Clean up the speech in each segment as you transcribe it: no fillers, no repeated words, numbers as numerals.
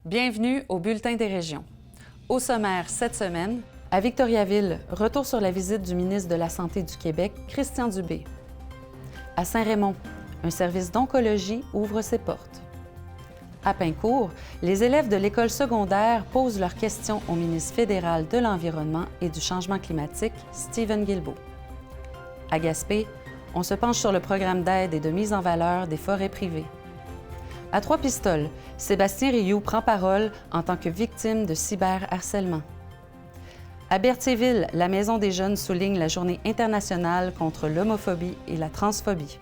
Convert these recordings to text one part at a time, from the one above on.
Bienvenue au Bulletin des régions. Au sommaire cette semaine, à Victoriaville, retour sur la visite du ministre de la Santé du Québec, Christian Dubé. À Saint-Raymond, un service d'oncologie ouvre ses portes. À Pincourt, les élèves de l'école secondaire posent leurs questions au ministre fédéral de l'Environnement et du Changement climatique, Stephen Guilbeault. À Gaspé, on se penche sur le programme d'aide et de mise en valeur des forêts privées. À Trois-Pistoles, Sébastien Rioux prend parole en tant que victime de cyberharcèlement. À Berthierville, la Maison des jeunes souligne la Journée internationale contre l'homophobie et la transphobie.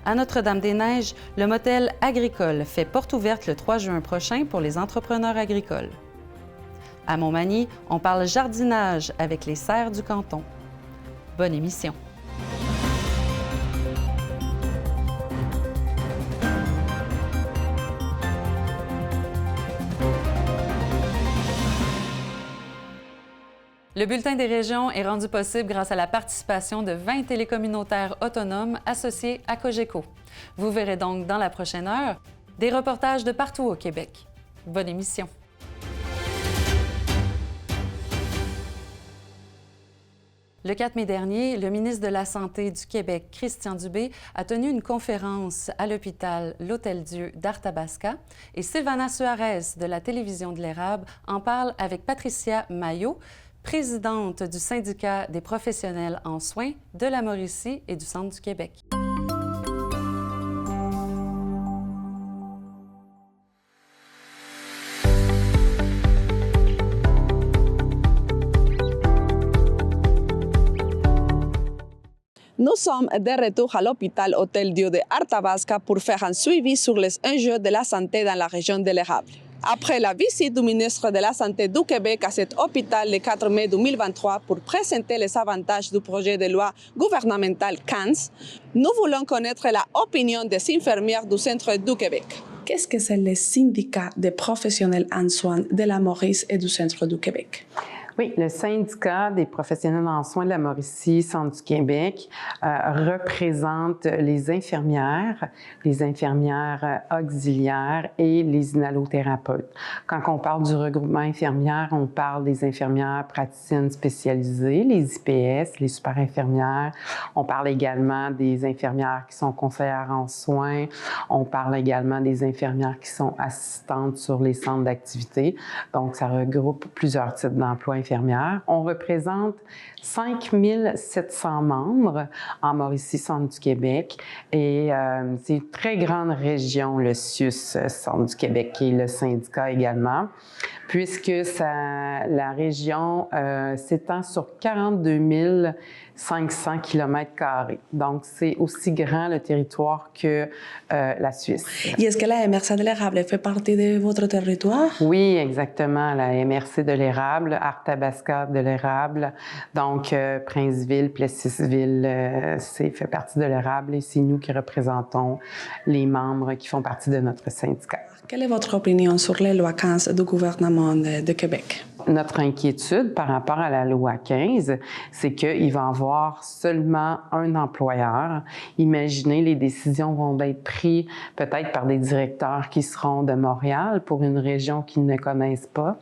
À Notre-Dame-des-Neiges, le motel agricole fait porte ouverte le 3 juin prochain pour les entrepreneurs agricoles. À Montmagny, on parle jardinage avec les serres du canton. Bonne émission! Le Bulletin des régions est rendu possible grâce à la participation de 20 télécommunautaires autonomes associés à Cogeco. Vous verrez donc dans la prochaine heure des reportages de partout au Québec. Bonne émission! Le 4 mai dernier, le ministre de la Santé du Québec, Christian Dubé, a tenu une conférence à l'hôpital L'Hôtel-Dieu d'Arthabasca et Sylvana Suarez de la télévision de l'Érable en parle avec Patricia Maillot, présidente du syndicat des professionnels en soins de la Mauricie et du Centre du Québec. Nous sommes de retour à l'hôpital Hôtel-Dieu de Arthabasca pour faire un suivi sur les enjeux de la santé dans la région de l'Érable. Après la visite du ministre de la Santé du Québec à cet hôpital le 4 mai 2023 pour présenter les avantages du projet de loi gouvernemental 15, nous voulons connaître l'opinion des infirmières du Centre du Québec. Qu'est-ce que c'est le syndicat des professionnels en soins de la Mauricie et du Centre du Québec? Oui, le syndicat des professionnels en soins de la Mauricie, Centre du Québec, représente les infirmières auxiliaires et les inhalothérapeutes. Quand on parle du regroupement infirmière, on parle des infirmières praticiennes spécialisées, les IPS, les super infirmières. On parle également des infirmières qui sont conseillères en soins. On parle également des infirmières qui sont assistantes sur les centres d'activité. Donc, ça regroupe plusieurs types d'emplois infirmières. On représente 5700 membres en Mauricie, Centre du Québec. Et c'est une très grande région, le CIUS, Centre du Québec, qui est le syndicat également, puisque la région s'étend sur 42 500 km². Donc, c'est aussi grand le territoire que la Suisse. Et est-ce que la MRC de l'Érable fait partie de votre territoire? Oui, exactement. La MRC de l'Érable, Arthabasca de l'Érable, donc Princeville, Plessisville, fait partie de l'Érable et c'est nous qui représentons les membres qui font partie de notre syndicat. Quelle est votre opinion sur les lois 15 du gouvernement de Québec? Notre inquiétude par rapport à la loi 15, c'est qu'il va y avoir seulement un employeur. Imaginez, les décisions vont être prises peut-être par des directeurs qui seront de Montréal pour une région qu'ils ne connaissent pas.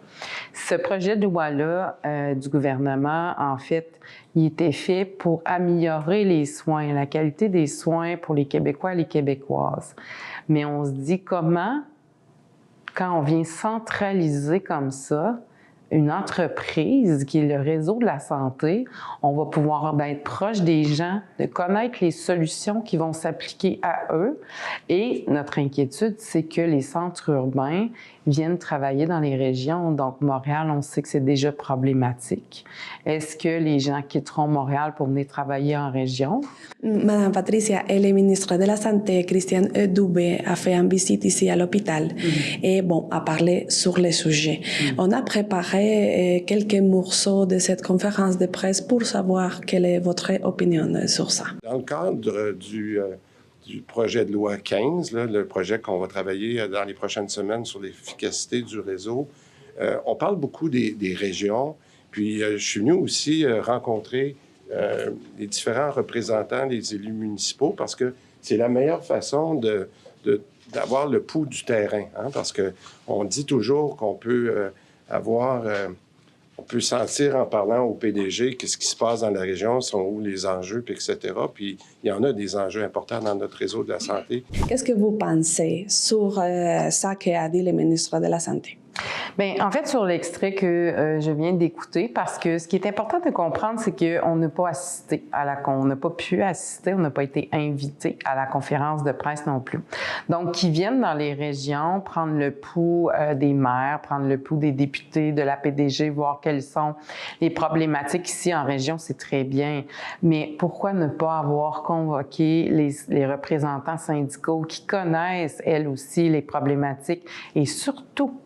Ce projet de loi-là du gouvernement, en fait, il était fait pour améliorer les soins, la qualité des soins pour les Québécois et les Québécoises. Mais on se dit comment, quand on vient centraliser comme ça, une entreprise qui est le réseau de la santé, on va pouvoir être proche des gens, de connaître les solutions qui vont s'appliquer à eux. Et notre inquiétude, c'est que les centres urbains viennent travailler dans les régions. Donc, Montréal, on sait que c'est déjà problématique. Est-ce que les gens quitteront Montréal pour venir travailler en région? Madame Patricia, et le ministre de la Santé, Christian Dubé, a fait une visite ici à l'hôpital et a parlé sur le sujet. On a préparé quelques morceaux de cette conférence de presse pour savoir quelle est votre opinion sur ça. Dans le cadre du projet de loi 15, le projet qu'on va travailler dans les prochaines semaines sur l'efficacité du réseau, on parle beaucoup des régions. Puis je suis venu aussi rencontrer les différents représentants des élus municipaux parce que c'est la meilleure façon de d'avoir le pouls du terrain, hein, parce qu'on dit toujours qu'on peut on peut sentir en parlant au PDG qu'est-ce qui se passe dans la région, sont où les enjeux, puis etc. Puis il y en a des enjeux importants dans notre réseau de la santé. Qu'est-ce que vous pensez sur ça qu'a dit le ministre de la Santé? Bien, en fait, sur l'extrait que je viens d'écouter, parce que ce qui est important de comprendre, c'est qu'on n'a pas assisté on n'a pas pu assister, on n'a pas été invité à la conférence de presse non plus. Donc, qu'ils viennent dans les régions, prendre le pouls des maires, prendre le pouls des députés, de la PDG, voir quelles sont les problématiques ici en région, c'est très bien. Mais pourquoi ne pas avoir convoqué les représentants syndicaux qui connaissent, elles aussi, les problématiques et surtout,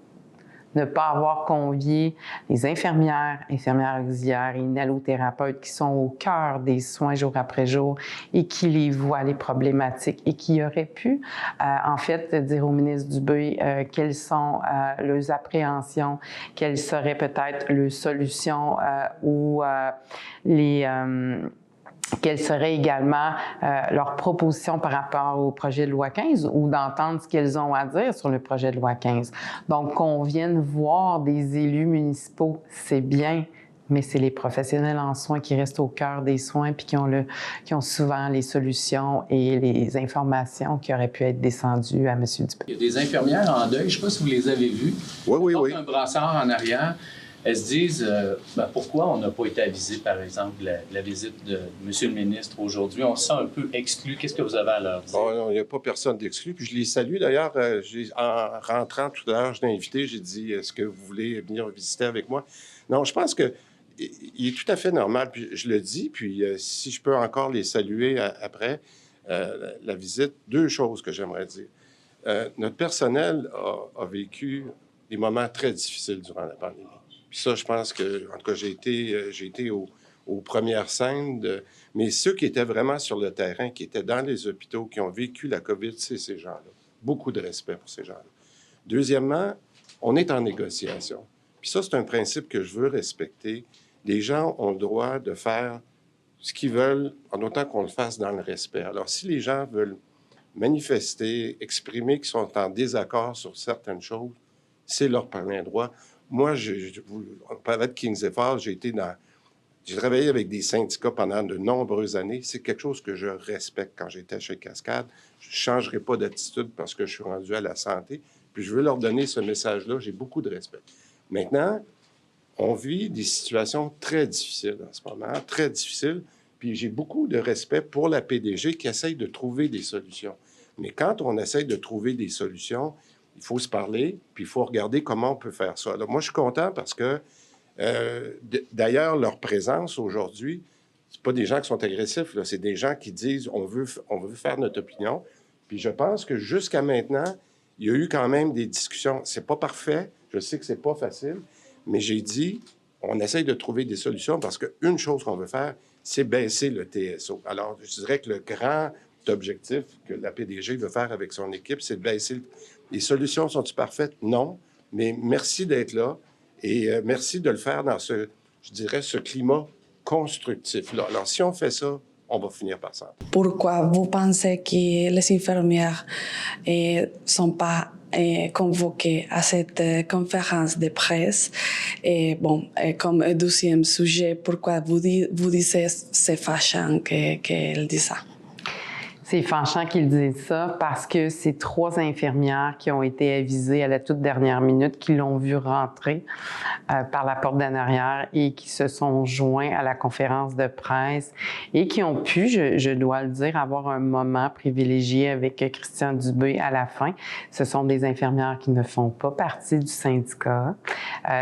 ne pas avoir convié les infirmières auxiliaires et inhalothérapeutes qui sont au cœur des soins jour après jour et qui les voient les problématiques et qui auraient pu, en fait, dire au ministre Dubé quelles sont leurs appréhensions, quelles seraient peut-être leurs solutions ou quelles seraient également leurs propositions par rapport au projet de loi 15 ou d'entendre ce qu'elles ont à dire sur le projet de loi 15. Donc, qu'on vienne voir des élus municipaux, c'est bien, mais c'est les professionnels en soins qui restent au cœur des soins puis qui ont souvent les solutions et les informations qui auraient pu être descendues à M. Dubé. Il y a des infirmières en deuil, je ne sais pas si vous les avez vues. Oui. Un brassard en arrière. Elles se disent pourquoi on n'a pas été avisé, par exemple, de la visite de M. le ministre aujourd'hui? On se sent un peu exclu. Qu'est-ce que vous avez à leur dire? Bon, non, il n'y a pas personne d'exclu. Puis je les salue d'ailleurs. En rentrant tout à l'heure, je l'ai invité. J'ai dit est-ce que vous voulez venir visiter avec moi? Non, je pense que il est tout à fait normal. Puis je le dis. Puis si je peux encore les saluer après la visite, deux choses que j'aimerais dire. Notre personnel a vécu des moments très difficiles durant la pandémie. Puis ça, je pense que, en tout cas, j'ai été aux premières scènes, mais ceux qui étaient vraiment sur le terrain, qui étaient dans les hôpitaux, qui ont vécu la COVID, c'est ces gens-là. Beaucoup de respect pour ces gens-là. Deuxièmement, on est en négociation. Puis ça, c'est un principe que je veux respecter. Les gens ont le droit de faire ce qu'ils veulent, en autant qu'on le fasse dans le respect. Alors, si les gens veulent manifester, exprimer qu'ils sont en désaccord sur certaines choses, c'est leur plein droit. Moi, on parlait de Kings Effort, j'ai travaillé avec des syndicats pendant de nombreuses années. C'est quelque chose que je respecte quand j'étais chez Cascade. Je ne changerai pas d'attitude parce que je suis rendu à la santé. Puis je veux leur donner ce message-là. J'ai beaucoup de respect. Maintenant, on vit des situations très difficiles en ce moment, très difficiles. Puis j'ai beaucoup de respect pour la PDG qui essaye de trouver des solutions. Mais quand on essaye de trouver des solutions, il faut se parler, puis il faut regarder comment on peut faire ça. Alors, moi, je suis content parce que, d'ailleurs, leur présence aujourd'hui, c'est pas des gens qui sont agressifs, là, c'est des gens qui disent on veut faire notre opinion. Puis je pense que jusqu'à maintenant, il y a eu quand même des discussions. C'est pas parfait, je sais que c'est pas facile, mais j'ai dit on essaye de trouver des solutions parce qu'une chose qu'on veut faire, c'est baisser le TSO. Alors, je dirais que le grand objectif que la PDG veut faire avec son équipe, c'est de baisser les solutions sont-elles parfaites? Non. Mais merci d'être là et merci de le faire dans ce climat constructif-là. Alors, si on fait ça, on va finir par ça. Pourquoi vous pensez que les infirmières ne sont pas convoquées à cette conférence de presse? Et comme deuxième sujet, pourquoi vous dites c'est fâchant qu'elle dise ça? C'est fâchant qu'ils disent ça parce que c'est 3 infirmières qui ont été avisées à la toute dernière minute, qui l'ont vu rentrer par la porte d'en arrière et qui se sont joints à la conférence de presse et qui ont pu, je dois le dire, avoir un moment privilégié avec Christian Dubé à la fin. Ce sont des infirmières qui ne font pas partie du syndicat.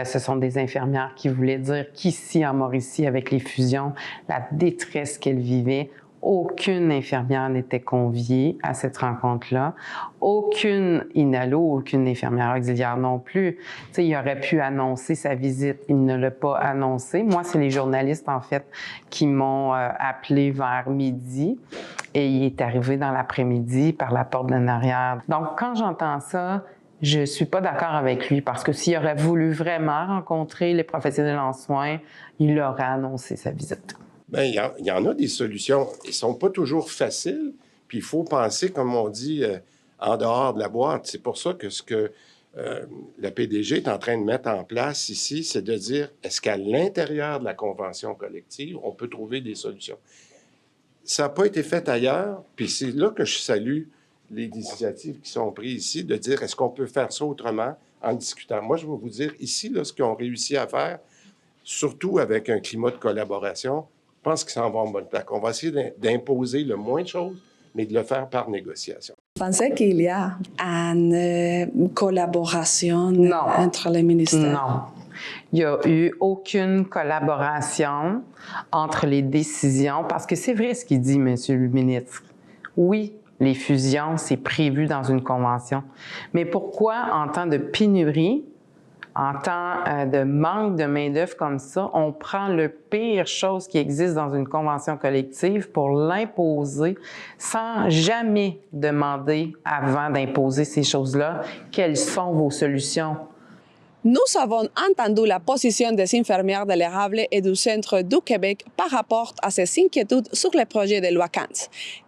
Ce sont des infirmières qui voulaient dire qu'ici, en Mauricie, avec les fusions, la détresse qu'elles vivaient, aucune infirmière n'était conviée à cette rencontre-là. Aucune inhalo, aucune infirmière auxiliaire non plus. Tu sais, il aurait pu annoncer sa visite. Il ne l'a pas annoncé. Moi, c'est les journalistes, en fait, qui m'ont appelé vers midi. Et il est arrivé dans l'après-midi par la porte d'en arrière. Donc, quand j'entends ça, je suis pas d'accord avec lui parce que s'il aurait voulu vraiment rencontrer les professionnels en soins, il aurait annoncé sa visite. Bien, il y en a des solutions. Ils ne sont pas toujours faciles. Puis il faut penser, comme on dit, en dehors de la boîte. C'est pour ça que ce que la PDG est en train de mettre en place ici, c'est de dire, est-ce qu'à l'intérieur de la convention collective, on peut trouver des solutions? Ça n'a pas été fait ailleurs, puis c'est là que je salue les initiatives qui sont prises ici, de dire, est-ce qu'on peut faire ça autrement en discutant? Moi, je vais vous dire, ici, là, ce qu'ils ont réussi à faire, surtout avec un climat de collaboration, je pense qu'ils s'en vont en bonne plaque. On va essayer d'imposer le moins de choses, mais de le faire par négociation. Pensez qu'il y a une collaboration entre les ministères? Non. Il n'y a eu aucune collaboration entre les décisions, parce que c'est vrai ce qu'il dit, M. le ministre. Oui, les fusions, c'est prévu dans une convention. Mais pourquoi, en temps de pénurie, en temps de manque de main-d'œuvre comme ça, on prend le pire chose qui existe dans une convention collective pour l'imposer sans jamais demander, avant d'imposer ces choses-là, quelles sont vos solutions? Nous avons entendu la position des infirmières de l'érable et du Centre du Québec par rapport à ces inquiétudes sur le projet de loi 15.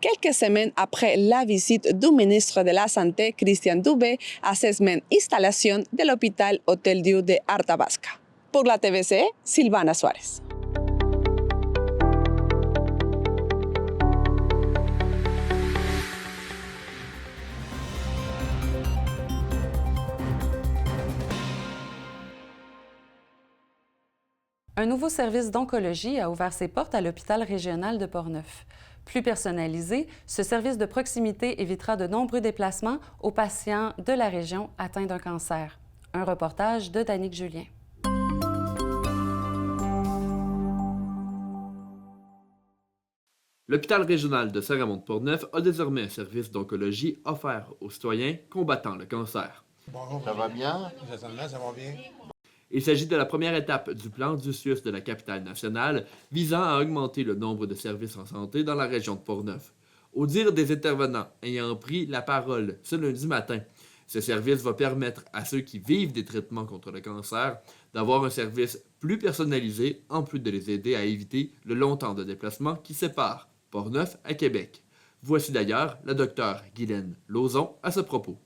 Quelques semaines après la visite du ministre de la Santé, Christian Dubé, à ces mêmes installations de l'hôpital Hôtel-Dieu de Arthabasca. Pour la TVC, Silvana Suárez. Un nouveau service d'oncologie a ouvert ses portes à l'hôpital régional de Portneuf. Plus personnalisé, ce service de proximité évitera de nombreux déplacements aux patients de la région atteints d'un cancer. Un reportage de Danique Julien. L'hôpital régional de Saint-Raymond-de-Portneuf a désormais un service d'oncologie offert aux citoyens combattant le cancer. Bonjour. Ça va bien? Ça va bien. Il s'agit de la première étape du plan du CIUS de la capitale nationale visant à augmenter le nombre de services en santé dans la région de Portneuf. Au dire des intervenants ayant pris la parole ce lundi matin, ce service va permettre à ceux qui vivent des traitements contre le cancer d'avoir un service plus personnalisé en plus de les aider à éviter le long temps de déplacement qui sépare Portneuf à Québec. Voici d'ailleurs la docteure Guylaine Lauzon à ce propos.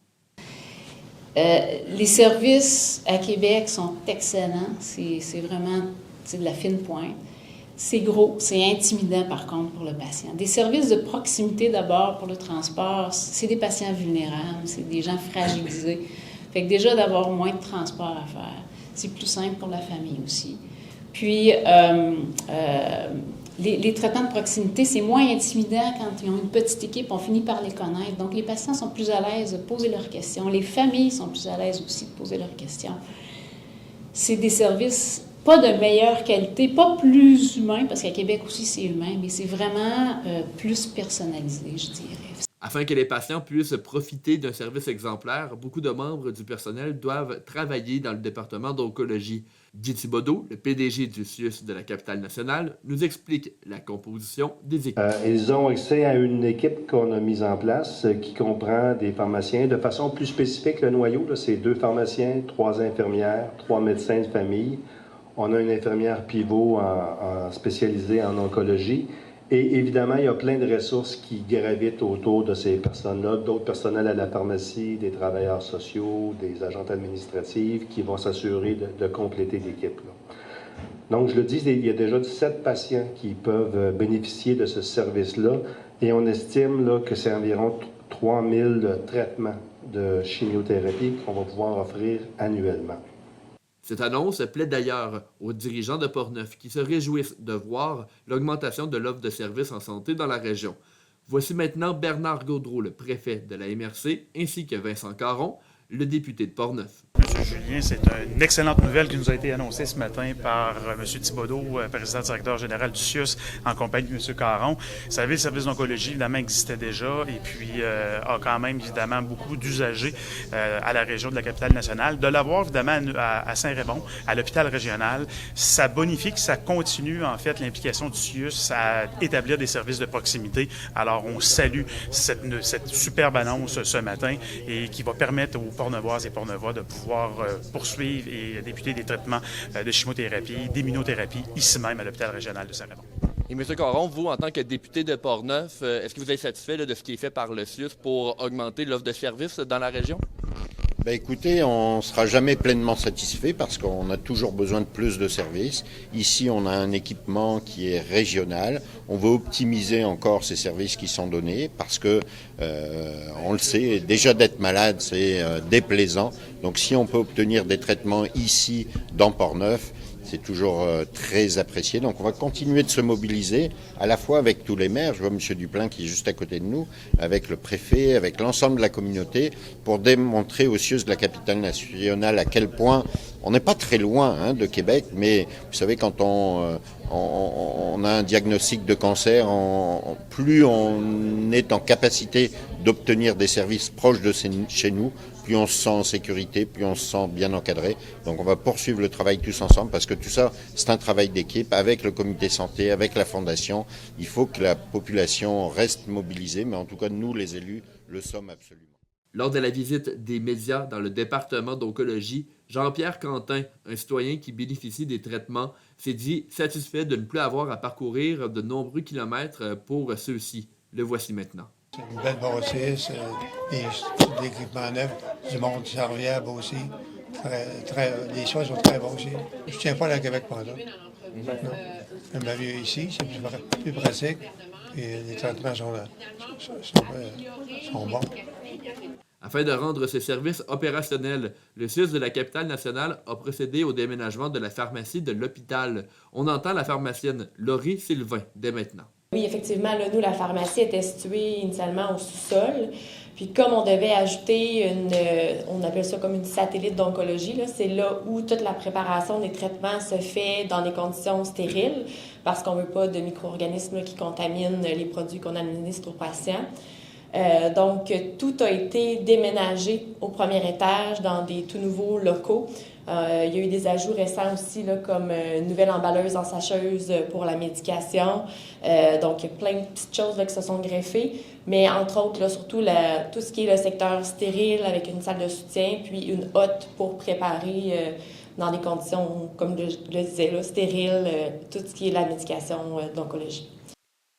Les services à Québec sont excellents. C'est vraiment de la fine pointe. C'est gros, c'est intimidant par contre pour le patient. Des services de proximité d'abord pour le transport, c'est des patients vulnérables, c'est des gens fragilisés. Fait que déjà d'avoir moins de transport à faire, c'est plus simple pour la famille aussi. Puis les traitements de proximité, c'est moins intimidant quand ils ont une petite équipe, on finit par les connaître. Donc, les patients sont plus à l'aise de poser leurs questions. Les familles sont plus à l'aise aussi de poser leurs questions. C'est des services pas de meilleure qualité, pas plus humains, parce qu'à Québec aussi, c'est humain, mais c'est vraiment plus personnalisé, je dirais. Afin que les patients puissent profiter d'un service exemplaire, beaucoup de membres du personnel doivent travailler dans le département d'oncologie. Guy Thibodeau, le PDG du CIUS de la capitale nationale, nous explique la composition des équipes. Ils ont accès à une équipe qu'on a mise en place qui comprend des pharmaciens. De façon plus spécifique, le noyau, c'est 2 pharmaciens, 3 infirmières, 3 médecins de famille. On a une infirmière pivot spécialisée en oncologie. Et évidemment, il y a plein de ressources qui gravitent autour de ces personnes-là, d'autres personnels à la pharmacie, des travailleurs sociaux, des agents administratifs qui vont s'assurer de compléter l'équipe. Donc, je le dis, il y a déjà 17 patients qui peuvent bénéficier de ce service-là et on estime là, que c'est environ 3000 traitements de chimiothérapie qu'on va pouvoir offrir annuellement. Cette annonce plaît d'ailleurs aux dirigeants de Portneuf qui se réjouissent de voir l'augmentation de l'offre de services en santé dans la région. Voici maintenant Bernard Gaudreau, le préfet de la MRC, ainsi que Vincent Caron, le député de Portneuf. M. Julien, c'est une excellente nouvelle qui nous a été annoncée ce matin par M. Thibodeau, président-directeur général du CIUS, en compagnie de M. Caron. Vous savez, le service d'oncologie, évidemment, existait déjà et puis a quand même, évidemment, beaucoup d'usagers à la région de la capitale nationale. De l'avoir, évidemment, à Saint-Raymond, à l'hôpital régional, ça bonifie, que ça continue, en fait, l'implication du CIUS à établir des services de proximité. Alors, on salue cette superbe annonce ce matin et qui va permettre aux Portneuvoises et Portneuvois de pouvoir poursuivre et débuter des traitements de chimiothérapie, d'immunothérapie, ici même à l'hôpital régional de Saint-Raymond. Et M. Caron, vous, en tant que député de Portneuf, est-ce que vous êtes satisfait de ce qui est fait par le CIUS pour augmenter l'offre de services dans la région? Ben écoutez, on ne sera jamais pleinement satisfait parce qu'on a toujours besoin de plus de services. Ici, on a un équipement qui est régional. On veut optimiser encore ces services qui sont donnés parce que, on le sait, déjà d'être malade, c'est déplaisant. Donc si on peut obtenir des traitements ici, dans Portneuf, c'est toujours très apprécié. Donc on va continuer de se mobiliser, à la fois avec tous les maires, je vois M. Duplain qui est juste à côté de nous, avec le préfet, avec l'ensemble de la communauté, pour démontrer aux CIUS de la capitale nationale à quel point on n'est pas très loin de Québec, mais vous savez, quand on a un diagnostic de cancer, plus on est en capacité d'obtenir des services proches de chez nous, plus on se sent en sécurité, plus on se sent bien encadré. Donc on va poursuivre le travail tous ensemble parce que tout ça, c'est un travail d'équipe avec le comité santé, avec la fondation. Il faut que la population reste mobilisée, mais en tout cas, nous, les élus, le sommes absolument. Lors de la visite des médias dans le département d'oncologie, Jean-Pierre Quentin, un citoyen qui bénéficie des traitements, s'est dit satisfait de ne plus avoir à parcourir de nombreux kilomètres pour ceux-ci. Le voici maintenant. C'est une belle bâtisse, des équipements neufs, du monde serviable aussi. Les soins sont très bons aussi. Je ne tiens pas à la Québec pendant. Non. J'aime bien mieux ici, c'est plus pratique. Et les traitements sont bons. Afin de rendre ce service opérationnel, le CIUS de la capitale nationale a procédé au déménagement de la pharmacie de l'hôpital. On entend la pharmacienne Laurie Sylvain dès maintenant. Oui, effectivement, là, nous, la pharmacie était située initialement au sous-sol. Puis comme on devait ajouter on appelle ça comme une satellite d'oncologie, c'est là où toute la préparation des traitements se fait dans des conditions stériles parce qu'on ne veut pas de micro-organismes qui contaminent les produits qu'on administre aux patients. Donc, tout a été déménagé au premier étage dans des tout nouveaux locaux. Il y a eu des ajouts récents aussi, là, comme une nouvelle emballeuse en sacheuse pour la médication. Donc, il y a plein de petites choses là, qui se sont greffées. Mais entre autres, là, surtout tout ce qui est le secteur stérile avec une salle de soutien, puis une hotte pour préparer dans des conditions, comme je le disais, là, stériles, tout ce qui est la médication d'oncologie.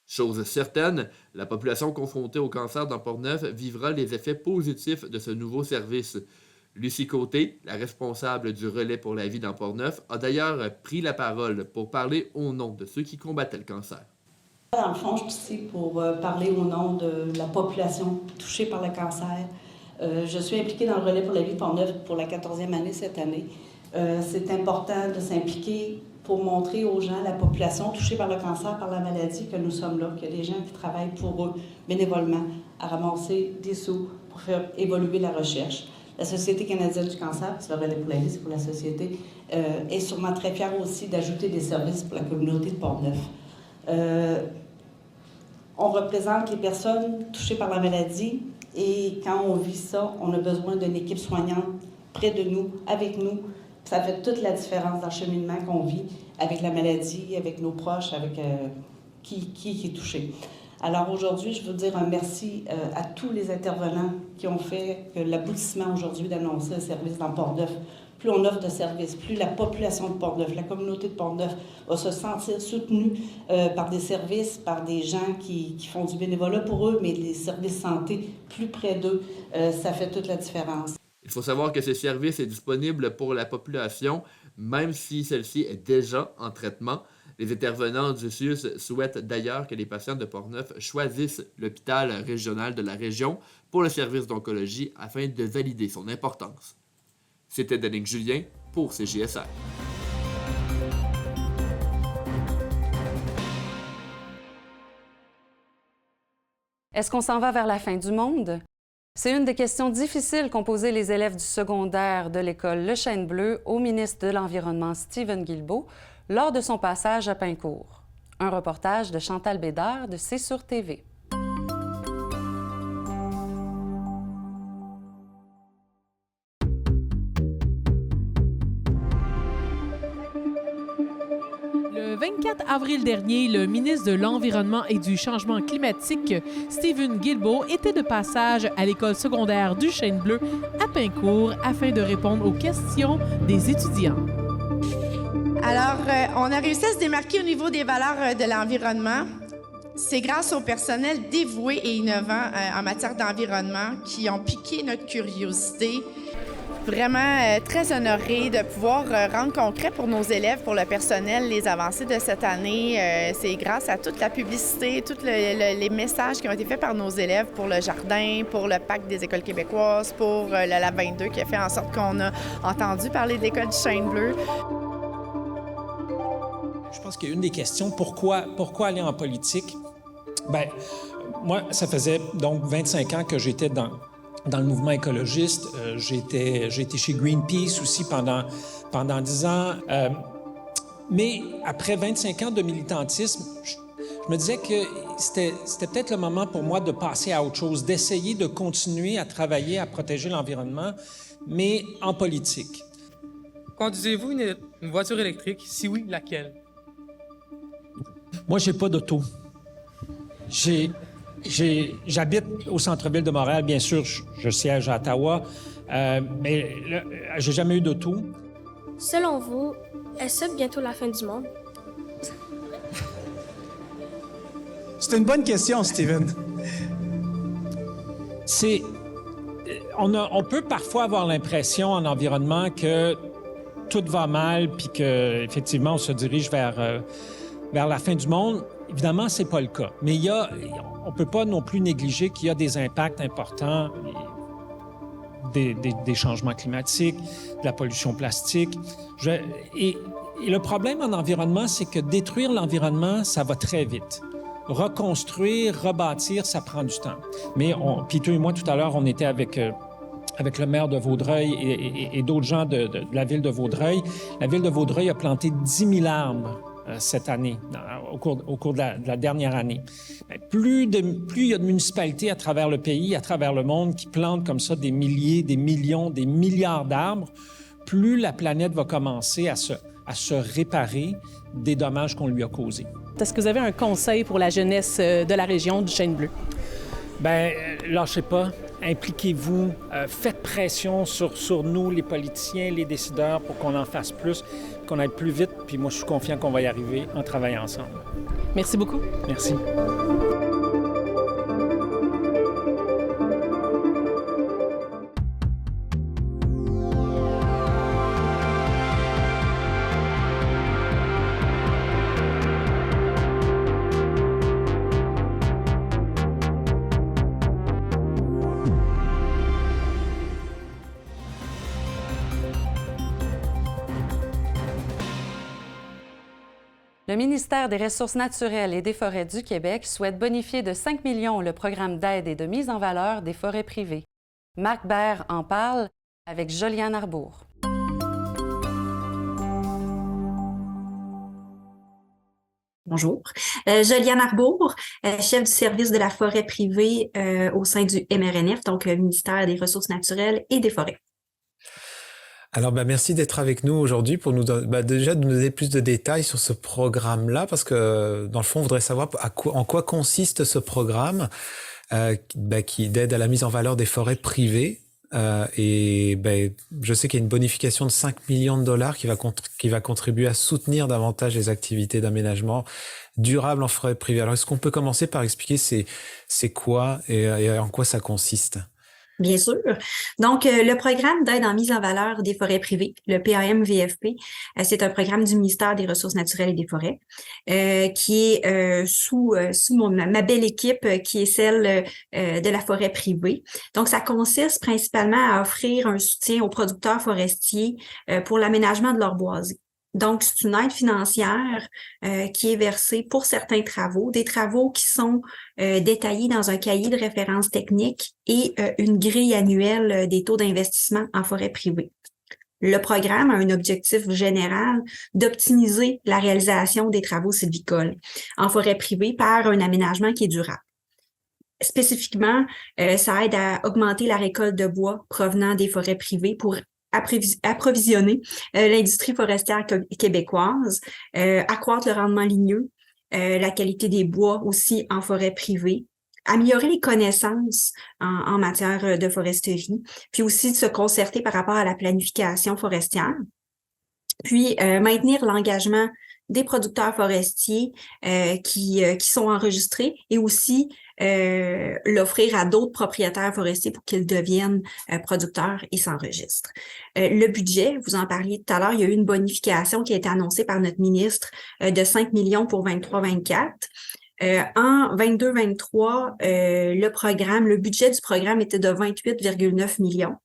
Chose certaine, la population confrontée au cancer dans Portneuf vivra les effets positifs de ce nouveau service. Lucie Côté, la responsable du relais pour la vie dans Portneuf, a d'ailleurs pris la parole pour parler au nom de ceux qui combattaient le cancer. Dans le fond, je suis ici pour parler au nom de la population touchée par le cancer. Je suis impliquée dans le relais pour la vie de Portneuf pour la 14e année cette année. C'est important de s'impliquer pour montrer aux gens, la population touchée par le cancer, par la maladie, que nous sommes là, qu'il y a des gens qui travaillent pour eux bénévolement à ramasser des sous pour faire évoluer la recherche. La Société canadienne du cancer, parce que le relais pour la vie, c'est pour la société, est sûrement très fière aussi d'ajouter des services pour la communauté de Portneuf. On représente les personnes touchées par la maladie et quand on vit ça, on a besoin d'une équipe soignante près de nous, avec nous. Ça fait toute la différence dans le cheminement qu'on vit avec la maladie, avec nos proches, avec qui est touché. Alors aujourd'hui, je veux dire un merci à tous les intervenants qui ont fait que l'aboutissement aujourd'hui d'annoncer un service dans Portneuf. Plus on offre de services, plus la population de Portneuf, la communauté de Portneuf va se sentir soutenue par des services, par des gens qui font du bénévolat pour eux, mais les services santé plus près d'eux, ça fait toute la différence. Il faut savoir que ce service est disponible pour la population, même si celle-ci est déjà en traitement. Les intervenants du CIUS souhaitent d'ailleurs que les patients de Portneuf choisissent l'hôpital régional de la région pour le service d'oncologie afin de valider son importance. C'était Danick Julien pour CJSR. Est-ce qu'on s'en va vers la fin du monde? C'est une des questions difficiles qu'ont posées les élèves du secondaire de l'école Le Chêne Bleu au ministre de l'Environnement Stephen Guilbeault lors de son passage à Pincourt. Un reportage de Chantal Bédard de C'est sur TV. Le 24 avril dernier, le ministre de l'Environnement et du Changement climatique, Stephen Guilbeault, était de passage à l'école secondaire du Chêne Bleu à Pincourt afin de répondre aux questions des étudiants. Alors, on a réussi à se démarquer au niveau des valeurs de l'environnement. C'est grâce au personnel dévoué et innovant en matière d'environnement qui ont piqué notre curiosité. Vraiment très honorée de pouvoir rendre concret pour nos élèves, pour le personnel, les avancées de cette année. C'est grâce à toute la publicité, tous les messages qui ont été faits par nos élèves pour le jardin, pour le pacte des écoles québécoises, pour le Lab 22 qui a fait en sorte qu'on a entendu parler de l'école du Chêne Bleu. Je pense qu'il y a une des questions, pourquoi aller en politique? Bien, moi, ça faisait donc 25 ans que j'étais dans le mouvement écologiste. J'ai été chez Greenpeace aussi pendant 10 ans. Mais après 25 ans de militantisme, je me disais que c'était peut-être le moment pour moi de passer à autre chose, d'essayer de continuer à travailler à protéger l'environnement, mais en politique. Conduisez-vous une voiture électrique? Si oui, laquelle? Moi, j'ai pas d'auto. J'habite au centre-ville de Montréal, bien sûr, je siège à Ottawa, mais j'ai jamais eu d'auto. Selon vous, est-ce bientôt la fin du monde? C'est une bonne question, Steven. On peut parfois avoir l'impression en environnement que tout va mal, puis qu'effectivement, on se dirige vers la fin du monde. Évidemment, c'est pas le cas. Mais on peut pas non plus négliger qu'il y a des impacts importants, des changements climatiques, de la pollution plastique. Et le problème en environnement, c'est que détruire l'environnement, ça va très vite. Reconstruire, rebâtir, ça prend du temps. Mais puis toi et moi, tout à l'heure, on était avec le maire de Vaudreuil et d'autres gens de la ville de Vaudreuil. La ville de Vaudreuil a planté 10 000 arbres cette année, au cours de la dernière année. Plus il y a de municipalités à travers le pays, à travers le monde, qui plantent comme ça des milliers, des millions, des milliards d'arbres, plus la planète va commencer à se réparer des dommages qu'on lui a causés. Est-ce que vous avez un conseil pour la jeunesse de la région du Chêne Bleu? Bien, lâchez pas. Impliquez-vous, faites pression sur nous, les politiciens, les décideurs, pour qu'on en fasse plus, qu'on aille plus vite. Puis moi, je suis confiant qu'on va y arriver en travaillant ensemble. Merci beaucoup. Merci. Le ministère des Ressources naturelles et des Forêts du Québec souhaite bonifier de 5 millions le programme d'aide et de mise en valeur des forêts privées. Marc Baird en parle avec Joliane Arbour. Bonjour. Joliane Arbour, chef du service de la forêt privée au sein du MRNF, donc le ministère des Ressources naturelles et des Forêts. Alors, merci d'être avec nous aujourd'hui pour nous déjà de nous donner plus de détails sur ce programme-là, parce que dans le fond, on voudrait savoir en quoi consiste ce programme qui d'aide à la mise en valeur des forêts privées. Je sais qu'il y a une bonification de 5 millions de dollars qui va contribuer à soutenir davantage les activités d'aménagement durable en forêt privée. Alors, est-ce qu'on peut commencer par expliquer c'est quoi et en quoi ça consiste? Bien sûr. Donc, le programme d'aide en mise en valeur des forêts privées, le PAM-VFP, c'est un programme du ministère des Ressources naturelles et des Forêts qui est sous ma belle équipe qui est celle de la forêt privée. Donc, ça consiste principalement à offrir un soutien aux producteurs forestiers pour l'aménagement de leur boisés. Donc, c'est une aide financière qui est versée pour certains travaux, des travaux qui sont détaillés dans un cahier de référence technique et une grille annuelle des taux d'investissement en forêt privée. Le programme a un objectif général d'optimiser la réalisation des travaux sylvicoles en forêt privée par un aménagement qui est durable. Spécifiquement, ça aide à augmenter la récolte de bois provenant des forêts privées pour approvisionner l'industrie forestière québécoise, accroître le rendement ligneux, la qualité des bois aussi en forêt privée, améliorer les connaissances en matière de foresterie, puis aussi de se concerter par rapport à la planification forestière. Puis, maintenir l'engagement des producteurs forestiers qui sont enregistrés et aussi l'offrir à d'autres propriétaires forestiers pour qu'ils deviennent producteurs et s'enregistrent. Le budget, vous en parliez tout à l'heure, il y a eu une bonification qui a été annoncée par notre ministre de 5 millions pour 23-24. En 22-23, le budget du programme était de 28,9 millions.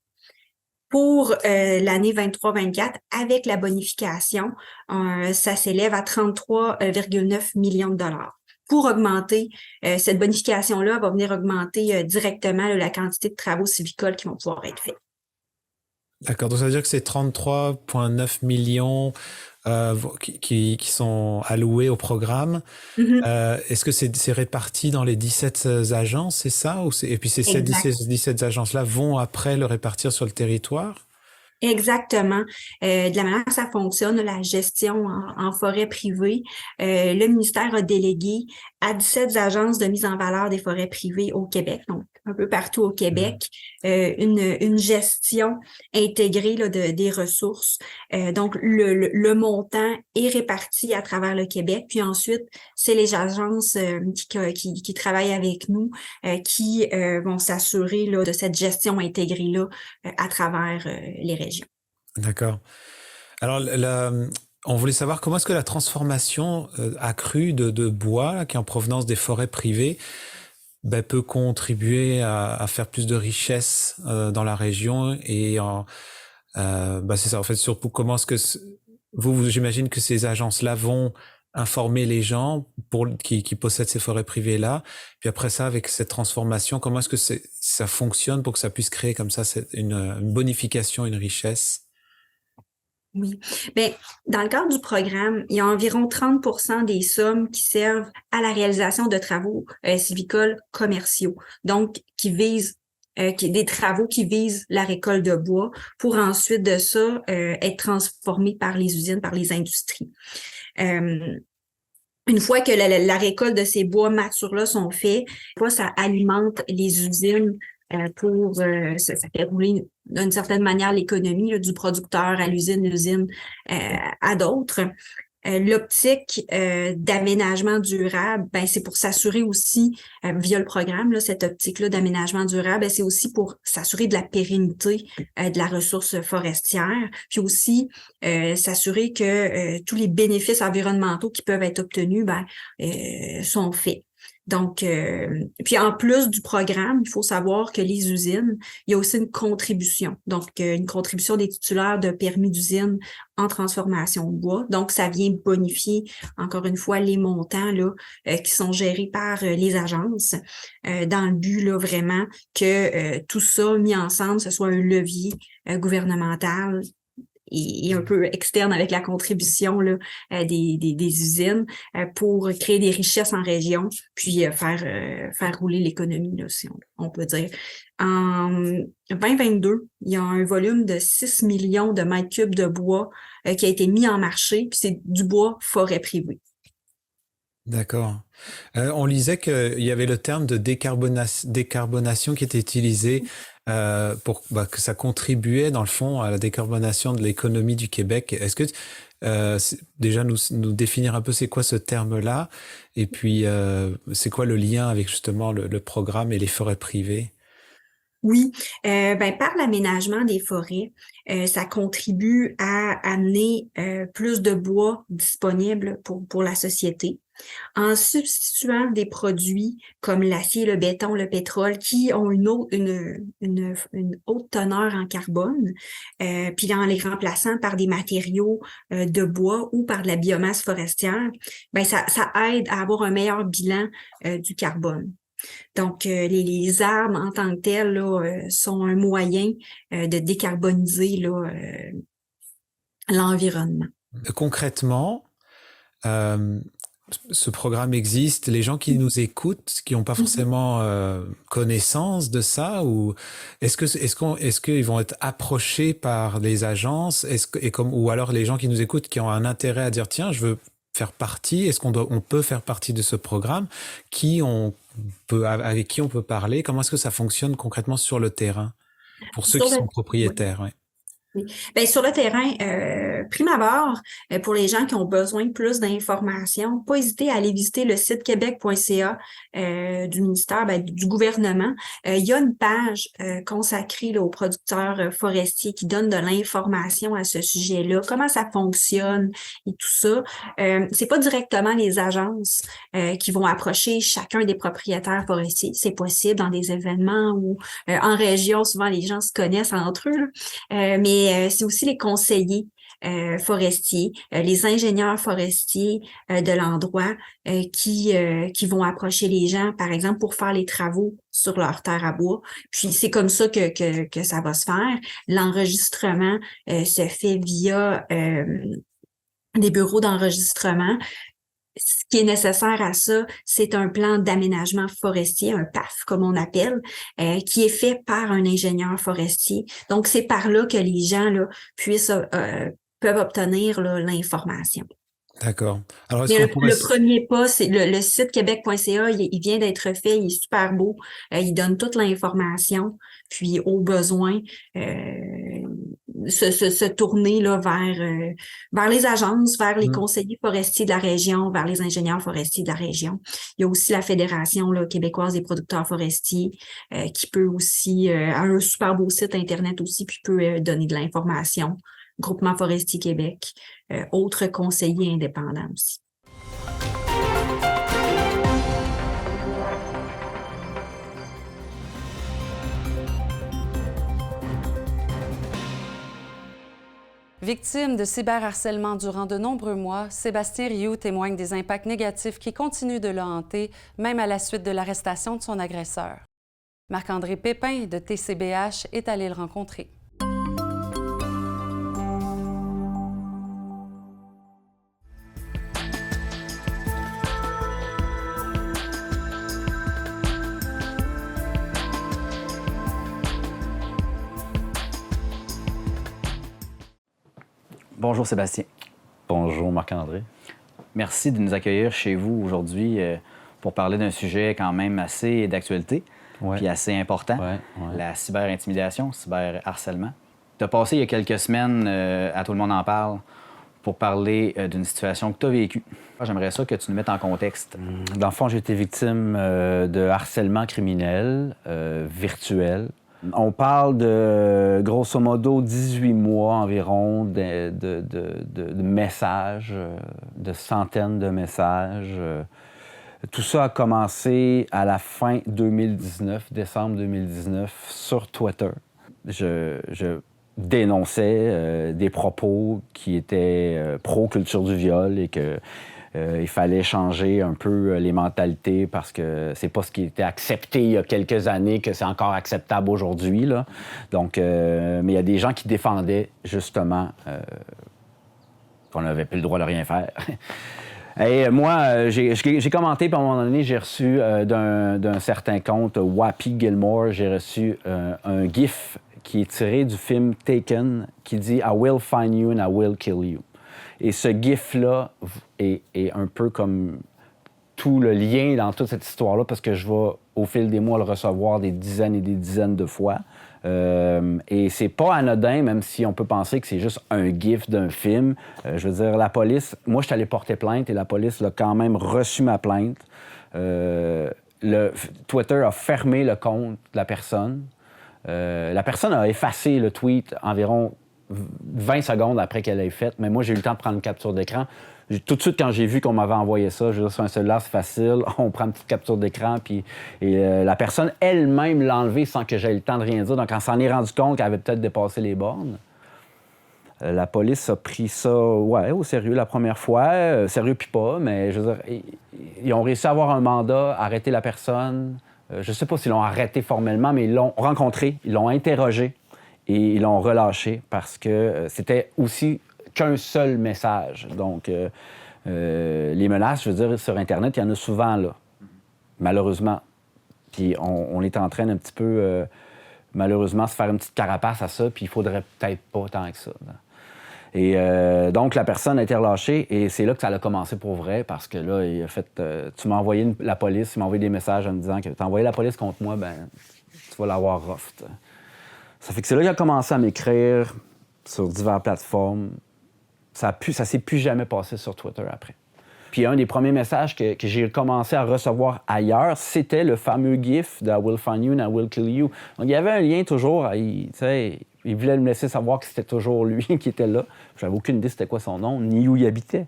Pour l'année 23-24, avec la bonification, ça s'élève à 33,9 millions de dollars. Pour augmenter, cette bonification-là va venir augmenter directement la quantité de travaux sylvicoles qui vont pouvoir être faits. D'accord, donc ça veut dire que c'est 33,9 millions qui sont alloués au programme. Est-ce que c'est réparti dans les 17 agences, c'est ça? Et puis ces 17 agences-là vont après le répartir sur le territoire? Exactement. De la manière que ça fonctionne, la gestion en forêt privée, le ministère a délégué à 17 agences de mise en valeur des forêts privées au Québec, donc un peu partout au Québec, une gestion intégrée là, des ressources. Donc, le montant est réparti à travers le Québec. Puis ensuite, c'est les agences qui travaillent avec nous qui vont s'assurer là, de cette gestion intégrée-là à travers les régions. D'accord. Alors, on voulait savoir comment est-ce que la transformation accrue de bois là, qui est en provenance des forêts privées peut contribuer à faire plus de richesse dans la région et c'est ça en fait surtout comment est-ce que j'imagine que ces agences-là vont informer les gens qui possèdent ces forêts privées-là, puis après ça avec cette transformation comment est-ce que ça fonctionne pour que ça puisse créer comme ça une bonification, une richesse? Oui. Bien, dans le cadre du programme, il y a environ 30% des sommes qui servent à la réalisation de travaux sylvicoles commerciaux, donc des travaux qui visent la récolte de bois pour ensuite de ça être transformés par les usines, par les industries. Une fois que la récolte de ces bois matures-là sont faits, ça alimente les usines ça fait rouler d'une certaine manière l'économie là, du producteur à l'usine à d'autres. L'optique d'aménagement durable, c'est pour s'assurer aussi, via le programme, là, cette optique-là d'aménagement durable, c'est aussi pour s'assurer de la pérennité de la ressource forestière, puis aussi s'assurer que tous les bénéfices environnementaux qui peuvent être obtenus sont faits. Donc, puis en plus du programme, il faut savoir que les usines, il y a aussi une contribution. Donc, une contribution des titulaires de permis d'usine en transformation de bois. Donc, ça vient bonifier, encore une fois, les montants là qui sont gérés par les agences dans le but là vraiment que tout ça mis ensemble, ce soit un levier gouvernemental et un peu externe avec la contribution là, des usines pour créer des richesses en région, puis faire rouler l'économie, là, si on peut dire. En 2022, il y a un volume de 6 millions de mètres cubes de bois qui a été mis en marché, puis c'est du bois forêt privée. D'accord. On lisait qu'il y avait le terme de décarbonation qui était utilisé pour que ça contribuait dans le fond à la décarbonation de l'économie du Québec. Est-ce que déjà nous définir un peu c'est quoi ce terme-là et puis c'est quoi le lien avec justement le programme et les forêts privées? Oui, par l'aménagement des forêts, ça contribue à amener plus de bois disponible pour la société. En substituant des produits comme l'acier, le béton, le pétrole, qui ont une haute teneur en carbone, puis en les remplaçant par des matériaux de bois ou par de la biomasse forestière, ça aide à avoir un meilleur bilan du carbone. Donc, les arbres en tant que tels là, sont un moyen de décarboniser là, l'environnement. Concrètement, ce programme existe, les gens qui nous écoutent, qui n'ont pas forcément connaissance de ça, ou est-ce qu'ils vont être approchés par les agences, ou alors les gens qui nous écoutent qui ont un intérêt à dire tiens, je veux faire partie, est-ce qu'on peut faire partie de ce programme, avec qui on peut parler, comment est-ce que ça fonctionne concrètement sur le terrain pour ceux qui sont propriétaires? Oui. Sur le terrain, prime abord, pour les gens qui ont besoin de plus d'informations, pas hésiter à aller visiter le site québec.ca du ministère, du gouvernement. Il y a une page consacrée là, aux producteurs forestiers qui donne de l'information à ce sujet-là, comment ça fonctionne et tout ça. C'est pas directement les agences qui vont approcher chacun des propriétaires forestiers. C'est possible dans des événements où en région, souvent les gens se connaissent entre eux, mais c'est aussi les conseillers forestiers, les ingénieurs forestiers de l'endroit qui vont approcher les gens, par exemple, pour faire les travaux sur leur terre à bois. Puis c'est comme ça que ça va se faire. L'enregistrement se fait via des bureaux d'enregistrement. Ce qui est nécessaire à ça, c'est un plan d'aménagement forestier, un PAF, comme on appelle, qui est fait par un ingénieur forestier. Donc, c'est par là que les gens là, peuvent obtenir là, l'information. D'accord. Alors, le premier pas, c'est le site québec.ca, il vient d'être fait, il est super beau, il donne toute l'information, puis au besoin, se tourner là, vers les agences, vers les conseillers forestiers de la région, vers les ingénieurs forestiers de la région. Il y a aussi la Fédération là, québécoise des producteurs forestiers qui peut aussi, a un super beau site Internet aussi, puis peut donner de l'information. Groupement Forestier Québec, autres conseillers indépendants aussi. Victime de cyberharcèlement durant de nombreux mois, Sébastien Rioux témoigne des impacts négatifs qui continuent de le hanter, même à la suite de l'arrestation de son agresseur. Marc-André Pépin de TCBH est allé le rencontrer. Bonjour Sébastien. Bonjour Marc-André. Merci de nous accueillir chez vous aujourd'hui pour parler d'un sujet quand même assez d'actualité, puis assez important, la cyberintimidation, cyberharcèlement. Tu as passé il y a quelques semaines à Tout le monde en parle pour parler d'une situation que tu as vécue. J'aimerais ça que tu nous mettes en contexte. Dans le fond, j'ai été victime de harcèlement criminel virtuel. On parle de, grosso modo, 18 mois environ de messages, de centaines de messages. Tout ça a commencé à la fin 2019, décembre 2019, sur Twitter. Je dénonçais des propos qui étaient pro-culture du viol et que il fallait changer un peu les mentalités parce que c'est pas ce qui était accepté il y a quelques années que c'est encore acceptable aujourd'hui, là. Donc, mais il y a des gens qui défendaient justement qu'on n'avait plus le droit de rien faire. Et moi, j'ai commenté, puis à un moment donné, j'ai reçu d'un certain compte, Wappy Gilmore, j'ai reçu un GIF qui est tiré du film Taken qui dit « I will find you and I will kill you ». Et ce GIF-là est un peu comme tout le lien dans toute cette histoire-là, parce que je vais, au fil des mois, le recevoir des dizaines et des dizaines de fois. Et c'est pas anodin, même si on peut penser que c'est juste un GIF d'un film. Je veux dire, la police... Moi, je suis allé porter plainte et la police a quand même reçu ma plainte. Twitter a fermé le compte de la personne. La personne a effacé le tweet environ 20 secondes après qu'elle l'ait fait, mais moi, j'ai eu le temps de prendre une capture d'écran. Tout de suite, quand j'ai vu qu'on m'avait envoyé ça, je veux dire, sur un cellulaire, c'est facile, on prend une petite capture d'écran, puis la personne elle-même l'a enlevé sans que j'aie le temps de rien dire. Donc, on s'en est rendu compte qu'elle avait peut-être dépassé les bornes. La police a pris ça, au sérieux la première fois. Sérieux puis pas, mais je veux dire, ils ont réussi à avoir un mandat, arrêter la personne. Je sais pas s'ils l'ont arrêté formellement, mais ils l'ont rencontré, ils l'ont interrogé. Et ils l'ont relâché parce que c'était aussi qu'un seul message. Donc, les menaces, je veux dire, sur Internet, il y en a souvent, là, malheureusement. Puis on est en train d'un petit peu, malheureusement, se faire une petite carapace à ça, puis il faudrait peut-être pas tant que ça. Là. Et donc, la personne a été relâchée, et c'est là que ça a commencé pour vrai, parce que là, il a fait... tu m'as envoyé la police, il m'a envoyé des messages en me disant que tu as envoyé la police contre moi, ben tu vas l'avoir rough. Ça fait que c'est là qu'il a commencé à m'écrire sur diverses plateformes Ça s'est plus jamais passé sur Twitter après. Puis un des premiers messages que j'ai commencé à recevoir ailleurs, c'était le fameux gif de « I will find you and I will kill you ». Donc, il y avait un lien toujours. Il voulait me laisser savoir que c'était toujours lui qui était là. J'avais aucune idée c'était quoi son nom, ni où il habitait.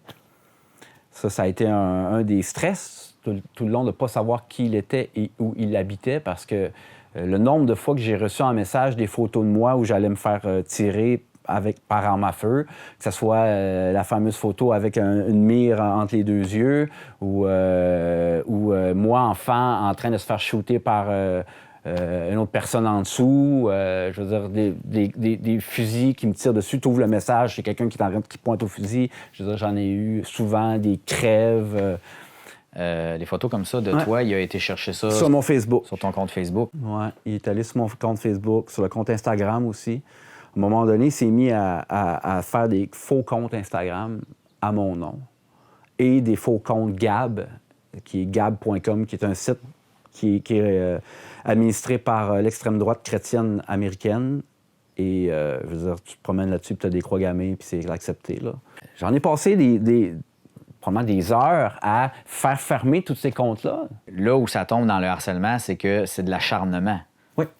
Ça a été un des stress tout le long de ne pas savoir qui il était et où il habitait, parce que le nombre de fois que j'ai reçu en message des photos de moi où j'allais me faire tirer par arme à feu, que ce soit la fameuse photo avec une mire entre les deux yeux ou moi, enfant, en train de se faire shooter par une autre personne en dessous. Je veux dire, des fusils qui me tirent dessus. Tu ouvres le message, c'est quelqu'un qui pointe au fusil. Je veux dire, j'en ai eu souvent des crèves. Des photos comme ça de toi, il a été chercher ça sur mon Facebook. Sur ton compte Facebook. Oui, il est allé sur mon compte Facebook, sur le compte Instagram aussi. À un moment donné, il s'est mis à faire des faux comptes Instagram à mon nom et des faux comptes Gab, qui est gab.com, qui est un site qui est administré par l'extrême droite chrétienne américaine. Et je veux dire, tu te promènes là-dessus, puis tu as des croix gammées, puis c'est accepté, là. J'en ai passé probablement des heures à faire fermer tous ces comptes-là. Là où ça tombe dans le harcèlement, c'est que c'est de l'acharnement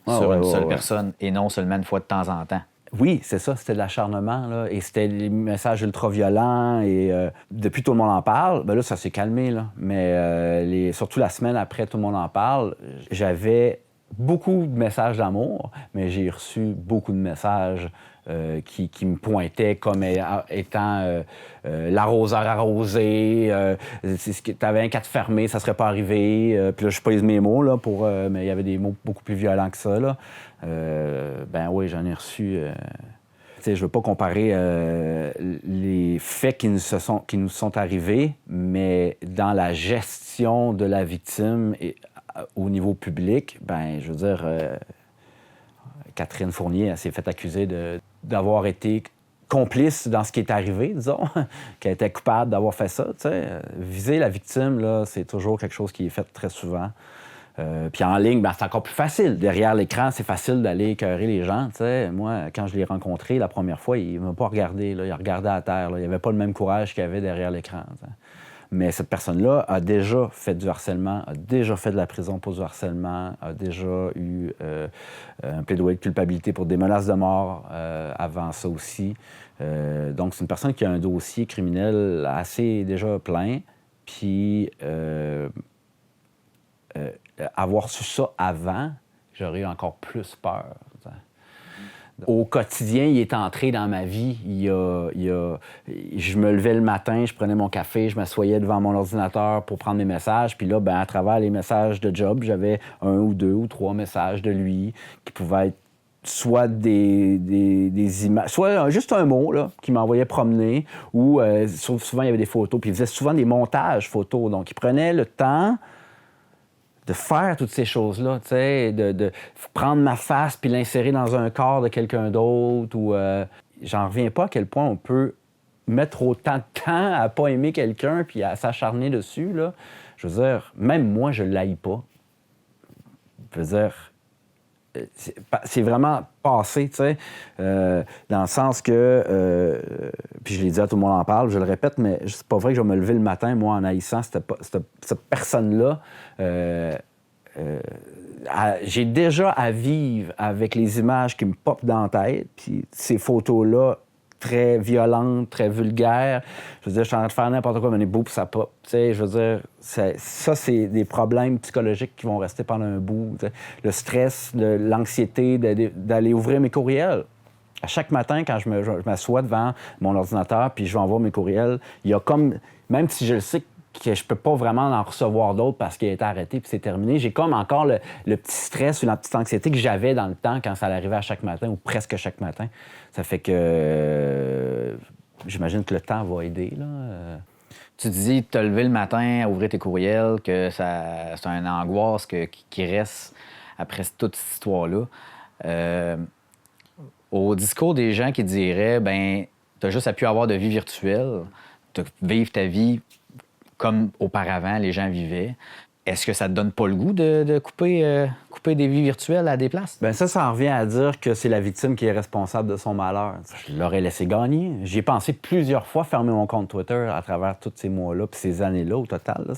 sur une seule personne et non seulement une fois de temps en temps. Oui, c'est ça, c'était de l'acharnement, là. Et c'était des messages ultra-violents. Et depuis, tout le monde en parle. Bien là, ça s'est calmé, là. Mais surtout la semaine après, tout le monde en parle. J'avais beaucoup de messages d'amour, mais j'ai reçu beaucoup de messages qui me pointaient comme étant l'arroseur arrosé. T'avais un cas de fermé, ça serait pas arrivé. Puis là, je pèse mes mots, là, mais il y avait des mots beaucoup plus violents que ça, là. Oui, j'en ai reçu. Je veux pas comparer les faits qui nous sont arrivés, mais dans la gestion de la victime au niveau public, je veux dire, Catherine Fournier, elle s'est fait accuser d'avoir été complice dans ce qui est arrivé, disons, qu'elle était coupable d'avoir fait ça. Viser la victime, là, c'est toujours quelque chose qui est fait très souvent. Puis en ligne, c'est encore plus facile. Derrière l'écran, c'est facile d'aller écœurer les gens. T'sais. Moi, quand je l'ai rencontré la première fois, il ne m'a pas regardé. Là. Il regardait à terre. Là. Il n'avait pas le même courage qu'il avait derrière l'écran. T'sais. Mais cette personne-là a déjà fait du harcèlement, a déjà fait de la prison pour du harcèlement, a déjà eu un plaidoyer de culpabilité pour des menaces de mort avant ça aussi. Donc, c'est une personne qui a un dossier criminel assez déjà plein. Puis... avoir su ça avant, j'aurais eu encore plus peur. Au quotidien, il est entré dans ma vie. Je me levais le matin, je prenais mon café, je m'assoyais devant mon ordinateur pour prendre mes messages. Puis là, à travers les messages de job, j'avais 1 ou 2 ou 3 messages de lui qui pouvaient être soit des images, soit juste un mot là, qui m'envoyait promener, ou souvent il y avait des photos. Puis il faisait souvent des montages photos. Donc, il prenait le temps de faire toutes ces choses-là, tu sais, de prendre ma face puis l'insérer dans un corps de quelqu'un d'autre. Ou j'en reviens pas à quel point on peut mettre autant de temps à pas aimer quelqu'un puis à s'acharner dessus, là. Je veux dire, même moi, je l'haïs pas. Je veux dire, c'est vraiment passé, tu sais, dans le sens que, puis je l'ai dit à tout le monde en parle, je le répète, mais c'est pas vrai que je vais me lever le matin, moi, en haïssant cette personne-là. J'ai déjà à vivre avec les images qui me popent dans la tête, puis ces photos-là, très violentes, très vulgaires. Je veux dire, je suis en train de faire n'importe quoi, mais boum, ça pop. Tu sais, je veux dire, ça, c'est des problèmes psychologiques qui vont rester pendant un bout. T'sais. Le stress, l'anxiété d'aller ouvrir mes courriels. À chaque matin, quand je m'assois devant mon ordinateur puis je vais envoyer mes courriels, il y a comme, même si je le sais que je peux pas vraiment en recevoir d'autres parce qu'il a été arrêté puis c'est terminé, j'ai comme encore le petit stress ou la petite anxiété que j'avais dans le temps quand ça arrivait à chaque matin ou presque chaque matin. Ça fait que j'imagine que le temps va aider, là. Tu dis te lever le matin à ouvrir tes courriels, que c'est une angoisse qui reste après toute cette histoire-là. Au discours des gens qui diraient, t'as juste à pu avoir de vie virtuelle, vivre ta vie comme auparavant les gens vivaient. Est-ce que ça te donne pas le goût de couper des vies virtuelles à des places? Bien, ça en revient à dire que c'est la victime qui est responsable de son malheur. Je l'aurais laissé gagner. J'y ai pensé plusieurs fois fermer mon compte Twitter à travers tous ces mois-là puis ces années-là au total. Là,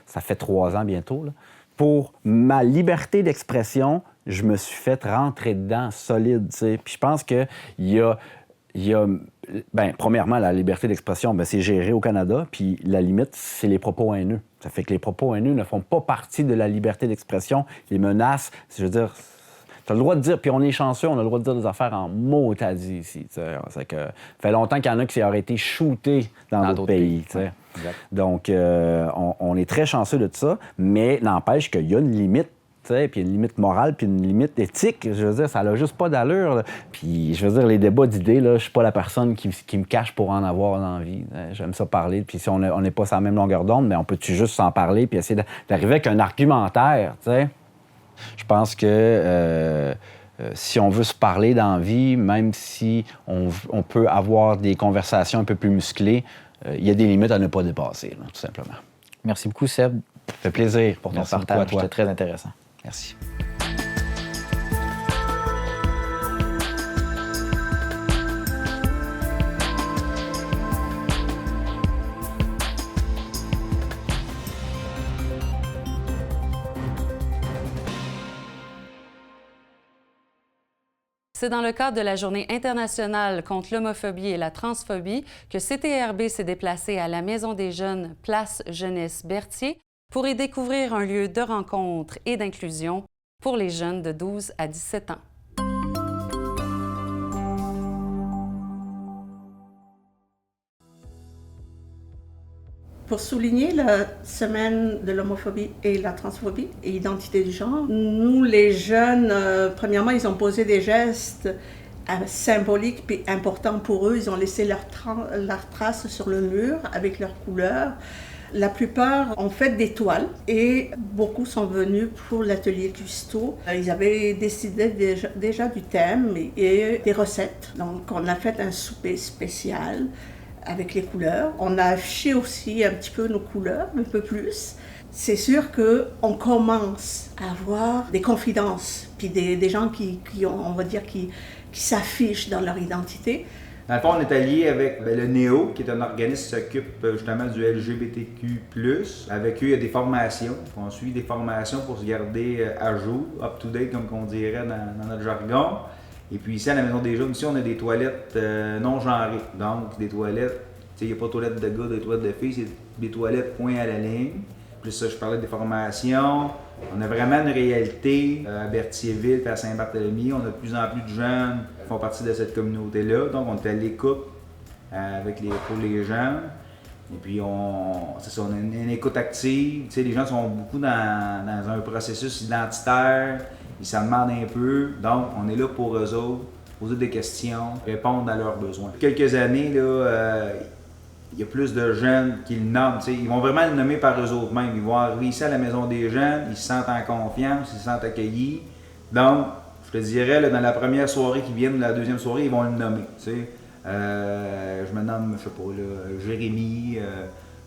ça fait 3 ans bientôt. Là. Pour ma liberté d'expression, je me suis fait rentrer dedans solide. T'sais. Puis je pense qu'il y a bien, premièrement, la liberté d'expression, bien, c'est géré au Canada, puis la limite, c'est les propos haineux. Ça fait que les propos haineux ne font pas partie de la liberté d'expression. Les menaces, je veux dire, tu as le droit de dire, puis on est chanceux, on a le droit de dire des affaires en mots, t'as dit ici. C'est que ça fait longtemps qu'il y en a qui auraient été shootés dans d'autres pays. Ouais, donc, on est très chanceux de ça, mais n'empêche qu'il y a une limite. Puis une limite morale, puis une limite éthique. Je veux dire, ça n'a juste pas d'allure. Là. Puis, je veux dire, les débats d'idées, là, je suis pas la personne qui me cache pour en avoir envie. J'aime ça parler. Puis si on n'est pas sur la même longueur d'onde, mais on peut-tu juste s'en parler puis essayer d'arriver avec un argumentaire, tu sais? Je pense que si on veut se parler dans la vie, même si on peut avoir des conversations un peu plus musclées, il y a des limites à ne pas dépasser, là, tout simplement. Merci beaucoup, Seb. Ça fait plaisir pour ton partage. C'était très intéressant. Merci. C'est dans le cadre de la Journée internationale contre l'homophobie et la transphobie que CTRB s'est déplacé à la Maison des Jeunes, place Jeunesse Berthier, pour y découvrir un lieu de rencontre et d'inclusion pour les jeunes de 12 à 17 ans. Pour souligner la semaine de l'homophobie et la transphobie et l'identité du genre, nous, les jeunes, premièrement, ils ont posé des gestes symboliques et importants pour eux. Ils ont laissé leur trace sur le mur avec leurs couleurs. La plupart ont fait des toiles et beaucoup sont venus pour l'atelier cuistot. Ils avaient décidé déjà du thème et des recettes. Donc, on a fait un souper spécial avec les couleurs. On a affiché aussi un petit peu nos couleurs, un peu plus. C'est sûr qu'on commence à avoir des confidences, puis des gens qui s'affichent dans leur identité. Dans le fond, on est allié avec le NEO, qui est un organisme qui s'occupe justement du LGBTQ+. Avec eux, il y a des formations. On suit des formations pour se garder à jour, up-to-date, comme on dirait dans notre jargon. Et puis ici, à la Maison des Jeunes, ici, on a des toilettes non genrées. Donc, des toilettes, il n'y a pas de toilettes de gars, des toilettes de filles, c'est des toilettes point à la ligne. Plus ça, je parlais des formations. On a vraiment une réalité à Berthierville et à Saint-Barthélemy. On a de plus en plus de jeunes qui font partie de cette communauté-là. Donc, on est à l'écoute pour les jeunes. Et puis, on a une écoute active. Les gens sont beaucoup dans un processus identitaire. Ils s'en demandent un peu. Donc, on est là pour eux autres, poser des questions, répondre à leurs besoins. Quelques années, là, il y a plus de jeunes qui le nomment. Ils vont vraiment le nommer par eux autres mêmes. Ils vont arriver ici à la Maison des Jeunes, ils se sentent en confiance, ils se sentent accueillis. Donc, je te dirais, là, dans la première soirée qui vient, la deuxième soirée, ils vont le nommer. Je me nomme, je sais pas, là, Jérémy,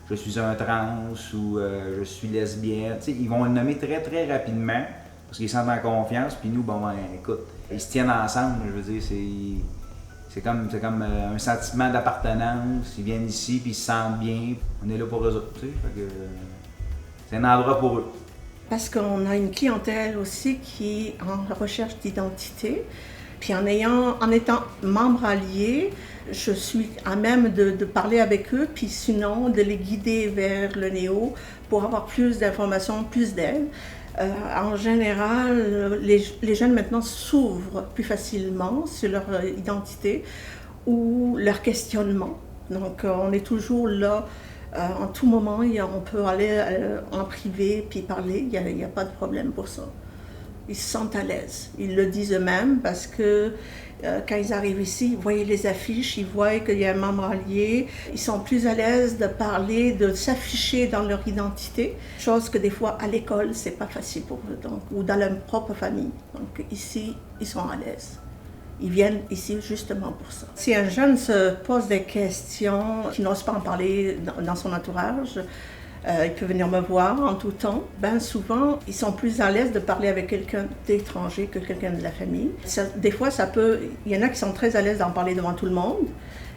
je suis un trans ou je suis lesbienne. Ils vont le nommer très, très rapidement parce qu'ils se sentent en confiance. Puis nous, écoute, ils se tiennent ensemble. Je veux dire, c'est comme un sentiment d'appartenance. Ils viennent ici, puis ils se sentent bien. On est là pour eux autres. C'est un endroit pour eux. Parce qu'on a une clientèle aussi qui est en recherche d'identité. Puis en étant membre allié, je suis à même de parler avec eux, puis sinon de les guider vers le NEO pour avoir plus d'informations, plus d'aide. En général, les jeunes maintenant s'ouvrent plus facilement sur leur identité ou leur questionnement. Donc, on est toujours là en tout moment. On peut aller en privé puis parler. Il n'y a pas de problème pour ça. Ils se sentent à l'aise. Ils le disent eux-mêmes parce que quand ils arrivent ici, ils voient les affiches, ils voient qu'il y a un membre allié. Ils sont plus à l'aise de parler, de s'afficher dans leur identité, chose que des fois à l'école, c'est pas facile pour eux, ou dans leur propre famille. Donc ici, ils sont à l'aise. Ils viennent ici justement pour ça. Si un jeune se pose des questions, qu'il n'ose pas en parler dans son entourage, Il peut venir me voir en tout temps. Ben souvent, ils sont plus à l'aise de parler avec quelqu'un d'étranger que quelqu'un de la famille. Des fois, il y en a qui sont très à l'aise d'en parler devant tout le monde.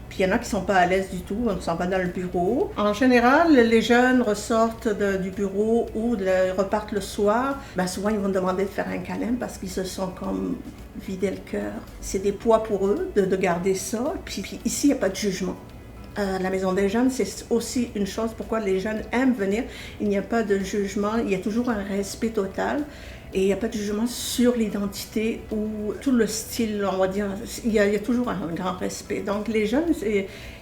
Puis il y en a qui ne sont pas à l'aise du tout, on s'en va dans le bureau. En général, les jeunes ressortent du bureau ou repartent le soir. Ben souvent, ils vont demander de faire un câlin parce qu'ils se sont comme vidés le cœur. C'est des poids pour eux de garder ça. Puis ici, il n'y a pas de jugement. La Maison des jeunes, c'est aussi une chose pourquoi les jeunes aiment venir. Il n'y a pas de jugement, il y a toujours un respect total. Et il n'y a pas de jugement sur l'identité ou tout le style, on va dire. Il y a toujours un grand respect. Donc les jeunes,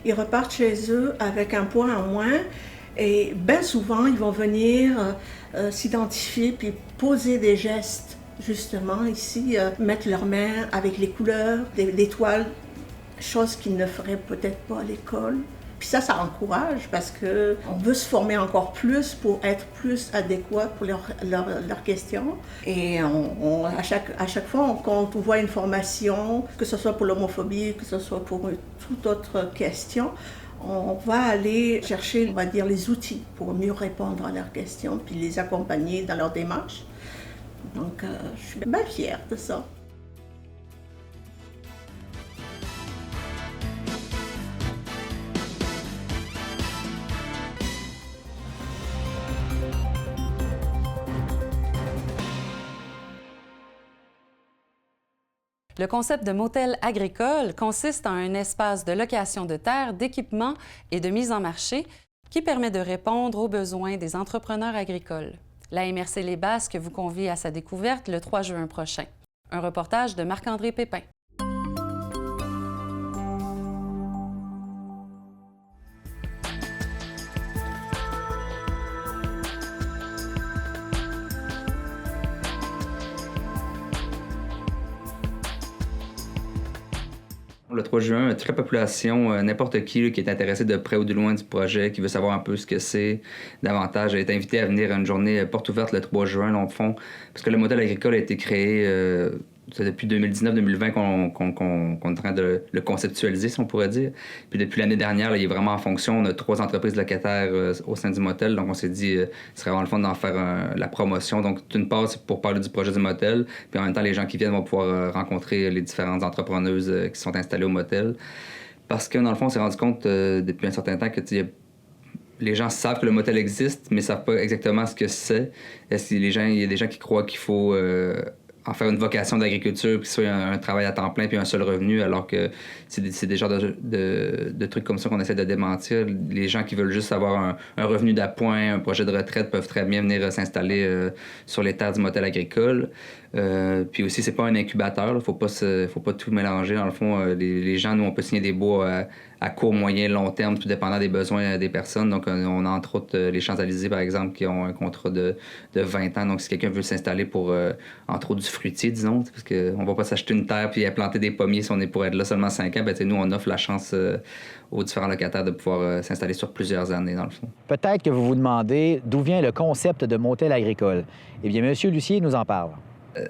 ils repartent chez eux avec un poids en moins. Et bien souvent, ils vont venir s'identifier puis poser des gestes, justement, ici, mettre leurs mains avec les couleurs, des toiles, chose qu'ils ne feraient peut-être pas à l'école. Puis ça encourage parce qu'on veut se former encore plus pour être plus adéquat pour leurs questions. Et à chaque fois, quand on voit une formation, que ce soit pour l'homophobie, que ce soit pour toute autre question, on va aller chercher, on va dire, les outils pour mieux répondre à leurs questions, puis les accompagner dans leur démarche. Donc, je suis bien fière de ça. Le concept de motel agricole consiste en un espace de location de terre, d'équipement et de mise en marché qui permet de répondre aux besoins des entrepreneurs agricoles. La MRC Les Basques vous convie à sa découverte le 3 juin prochain. Un reportage de Marc-André Pépin. Le 3 juin, toute la population, n'importe qui là, qui est intéressé de près ou de loin du projet, qui veut savoir un peu ce que c'est davantage, est invité à venir à une journée porte ouverte le 3 juin, dans le fond, parce que le modèle agricole a été créé depuis 2019-2020 qu'on est en train de le conceptualiser, si on pourrait dire. Puis depuis l'année dernière, là, il est vraiment en fonction. On a 3 entreprises locataires au sein du motel, donc on s'est dit ce serait vraiment le fun d'en faire la promotion. Donc d'une part, c'est pour parler du projet du motel, puis en même temps, les gens qui viennent vont pouvoir rencontrer les différentes entrepreneuses qui sont installées au motel. Parce que dans le fond, on s'est rendu compte depuis un certain temps que les gens savent que le motel existe, mais ne savent pas exactement ce que c'est. Il y a des gens qui croient qu'il faut en faire une vocation d'agriculture, puis que ce soit un travail à temps plein puis un seul revenu, alors que c'est des genres de trucs comme ça qu'on essaie de démentir. Les gens qui veulent juste avoir un revenu d'appoint, un projet de retraite, peuvent très bien venir s'installer sur les terres du motel agricole. Puis aussi, c'est pas un incubateur, faut pas tout mélanger. Dans le fond, les gens, nous, on peut signer des baux à court, moyen, long terme, tout dépendant des besoins des personnes. Donc, on a entre autres les Champs-Élysées, par exemple, qui ont un contrat de 20 ans. Donc, si quelqu'un veut s'installer pour, entre autres, du fruitier, disons, parce qu'on va pas s'acheter une terre puis planter des pommiers si on est pour être là seulement 5 ans, nous, on offre la chance aux différents locataires de pouvoir s'installer sur plusieurs années, dans le fond. Peut-être que vous vous demandez d'où vient le concept de motel agricole. Eh bien, M. Lucier nous en parle.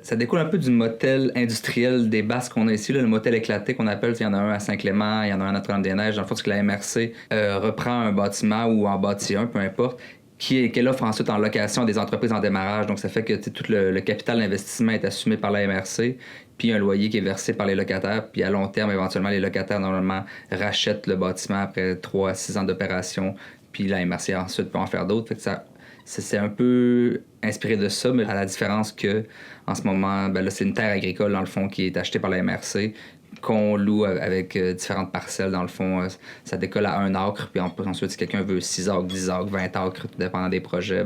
Ça découle un peu du motel industriel des Basques qu'on a ici, là, le motel éclaté qu'on appelle. Il y en a un à Saint-Clément, il y en a un à Notre-Dame-des-Neiges. Dans le fond, c'est que la MRC reprend un bâtiment ou en bâtit un, peu importe, qu'elle offre ensuite en location à des entreprises en démarrage. Donc, ça fait que tout le capital d'investissement est assumé par la MRC, puis un loyer qui est versé par les locataires. Puis à long terme, éventuellement, les locataires, normalement, rachètent le bâtiment après 3 à 6 ans d'opération, puis la MRC ensuite peut en faire d'autres. Fait que c'est un peu inspiré de ça, mais à la différence que en ce moment, là, c'est une terre agricole, dans le fond, qui est achetée par la MRC, qu'on loue avec différentes parcelles. Dans le fond, ça décolle à 1 acre, puis ensuite, si quelqu'un veut 6 acres, 10 acres, 20 acres, tout dépendant des projets,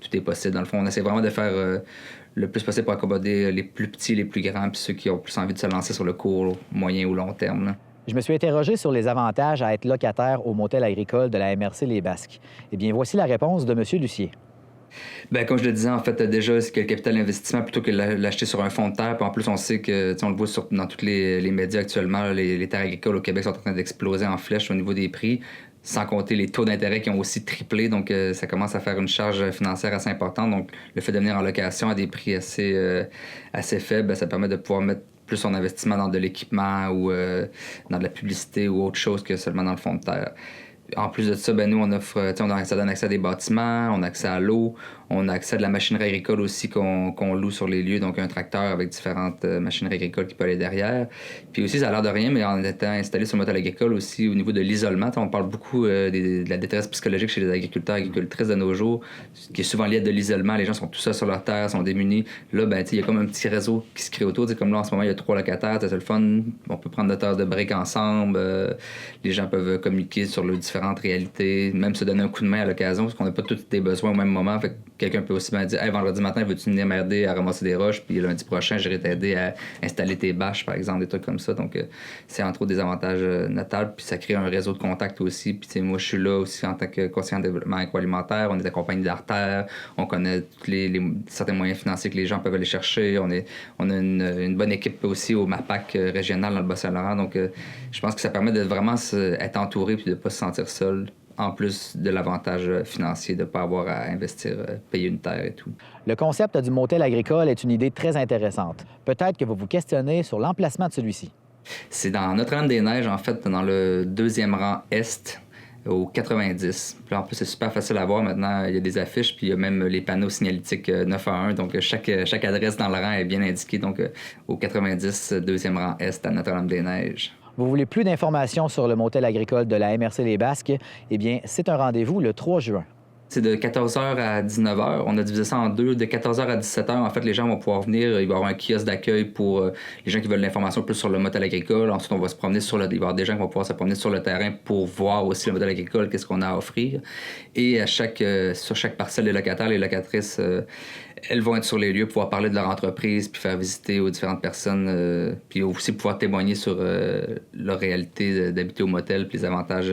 tout est possible. Dans le fond, on essaie vraiment de faire le plus possible pour accommoder les plus petits, les plus grands, puis ceux qui ont plus envie de se lancer sur le court, moyen ou long terme, là. Je me suis interrogé sur les avantages à être locataire au motel agricole de la MRC Les Basques. Eh bien, voici la réponse de M. Lucier. Comme je le disais, en fait, déjà, c'est que le capital d'investissement, plutôt que l'acheter sur un fonds de terre, puis en plus, on sait que, on le voit dans tous les médias actuellement, là, les terres agricoles au Québec sont en train d'exploser en flèche au niveau des prix, sans compter les taux d'intérêt qui ont aussi triplé, donc ça commence à faire une charge financière assez importante. Donc, le fait de venir en location à des prix assez faibles, ça permet de pouvoir mettre plus son investissement dans de l'équipement ou dans de la publicité ou autre chose que seulement dans le fond de terre. En plus de ça, nous, on offre, ça donne accès à des bâtiments, on a accès à l'eau, on a accès à de la machinerie agricole aussi qu'on loue sur les lieux, donc un tracteur avec différentes machineries agricoles qui peut aller derrière. Puis aussi, ça a l'air de rien, mais en étant installé sur le motel agricole aussi, au niveau de l'isolement, on parle beaucoup de la détresse psychologique chez les agriculteurs et agricultrices de nos jours, qui est souvent liée à de l'isolement. Les gens sont tout seuls sur leur terre, sont démunis. Là, il y a comme un petit réseau qui se crée autour. Comme là, en ce moment, il y a 3 locataires, c'est le fun. On peut prendre notre heure de break ensemble. Les gens peuvent communiquer sur leurs différentes réalités, même se donner un coup de main à l'occasion, parce qu'on n'a pas tous des besoins au même moment. Fait que quelqu'un peut aussi me dire hey, vendredi matin, veux-tu venir m'aider à ramasser des roches, puis lundi prochain, j'irai t'aider à installer tes bâches, par exemple, des trucs comme ça. Donc, c'est entre autres des avantages notables, puis ça crée un réseau de contacts aussi. Puis, moi, je suis là aussi en tant que conseiller en développement agroalimentaire. On est accompagné d'artères, on connaît tous certains moyens financiers que les gens peuvent aller chercher. On a une bonne équipe aussi au MAPAC régional dans le Bas-Saint-Laurent. Donc, je pense que ça permet de vraiment être entouré puis de ne pas se sentir seul, en plus de l'avantage financier de ne pas avoir à investir, payer une terre et tout. Le concept du motel agricole est une idée très intéressante. Peut-être que vous vous questionnez sur l'emplacement de celui-ci. C'est dans Notre-Dame-des-Neiges, en fait, dans le 2e rang est, au 90. Puis en plus, c'est super facile à voir maintenant. Il y a des affiches, puis il y a même les panneaux signalétiques 911. Donc, chaque adresse dans le rang est bien indiquée. Donc, au 90, 2e rang est, à Notre-Dame-des-Neiges. Vous voulez plus d'informations sur le motel agricole de la MRC Les Basques? Eh bien, c'est un rendez-vous le 3 juin. C'est de 14h à 19h. On a divisé ça en deux. De 14h à 17h, en fait, les gens vont pouvoir venir. Il va y avoir un kiosque d'accueil pour les gens qui veulent l'information plus sur le motel agricole. Ensuite, on va se promener il va y avoir des gens qui vont pouvoir se promener sur le terrain pour voir aussi le motel agricole, qu'est-ce qu'on a à offrir. Et sur chaque parcelle, les locataires, les locatrices, elles vont être sur les lieux, pouvoir parler de leur entreprise, puis faire visiter aux différentes personnes, puis aussi pouvoir témoigner sur leur réalité d'habiter au motel, puis les avantages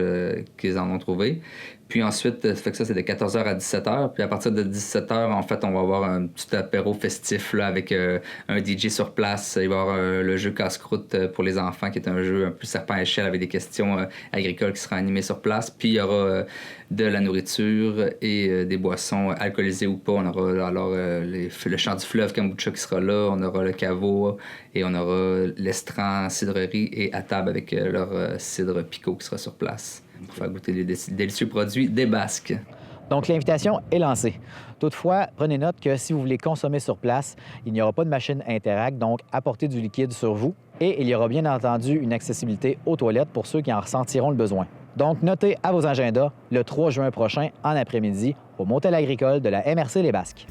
qu'ils en ont trouvés. Puis ensuite, ça fait que ça, c'est de 14h à 17h. Puis à partir de 17h, en fait, on va avoir un petit apéro festif là, avec un DJ sur place. Il va y avoir le jeu casse-croûte pour les enfants, qui est un jeu un peu serpent à échelle avec des questions agricoles qui seront animées sur place. Puis il y aura de la nourriture et des boissons alcoolisées ou pas. On aura alors le chant du fleuve Kombucha qui sera là. On aura le caveau et on aura l'Estran cidrerie et à table avec leur cidre Picot qui sera sur place pour faire goûter les délicieux produits des Basques. Donc, l'invitation est lancée. Toutefois, prenez note que si vous voulez consommer sur place, il n'y aura pas de machine Interact, donc apportez du liquide sur vous. Et il y aura bien entendu une accessibilité aux toilettes pour ceux qui en ressentiront le besoin. Donc, notez à vos agendas le 3 juin prochain, en après-midi, au motel agricole de la MRC Les Basques.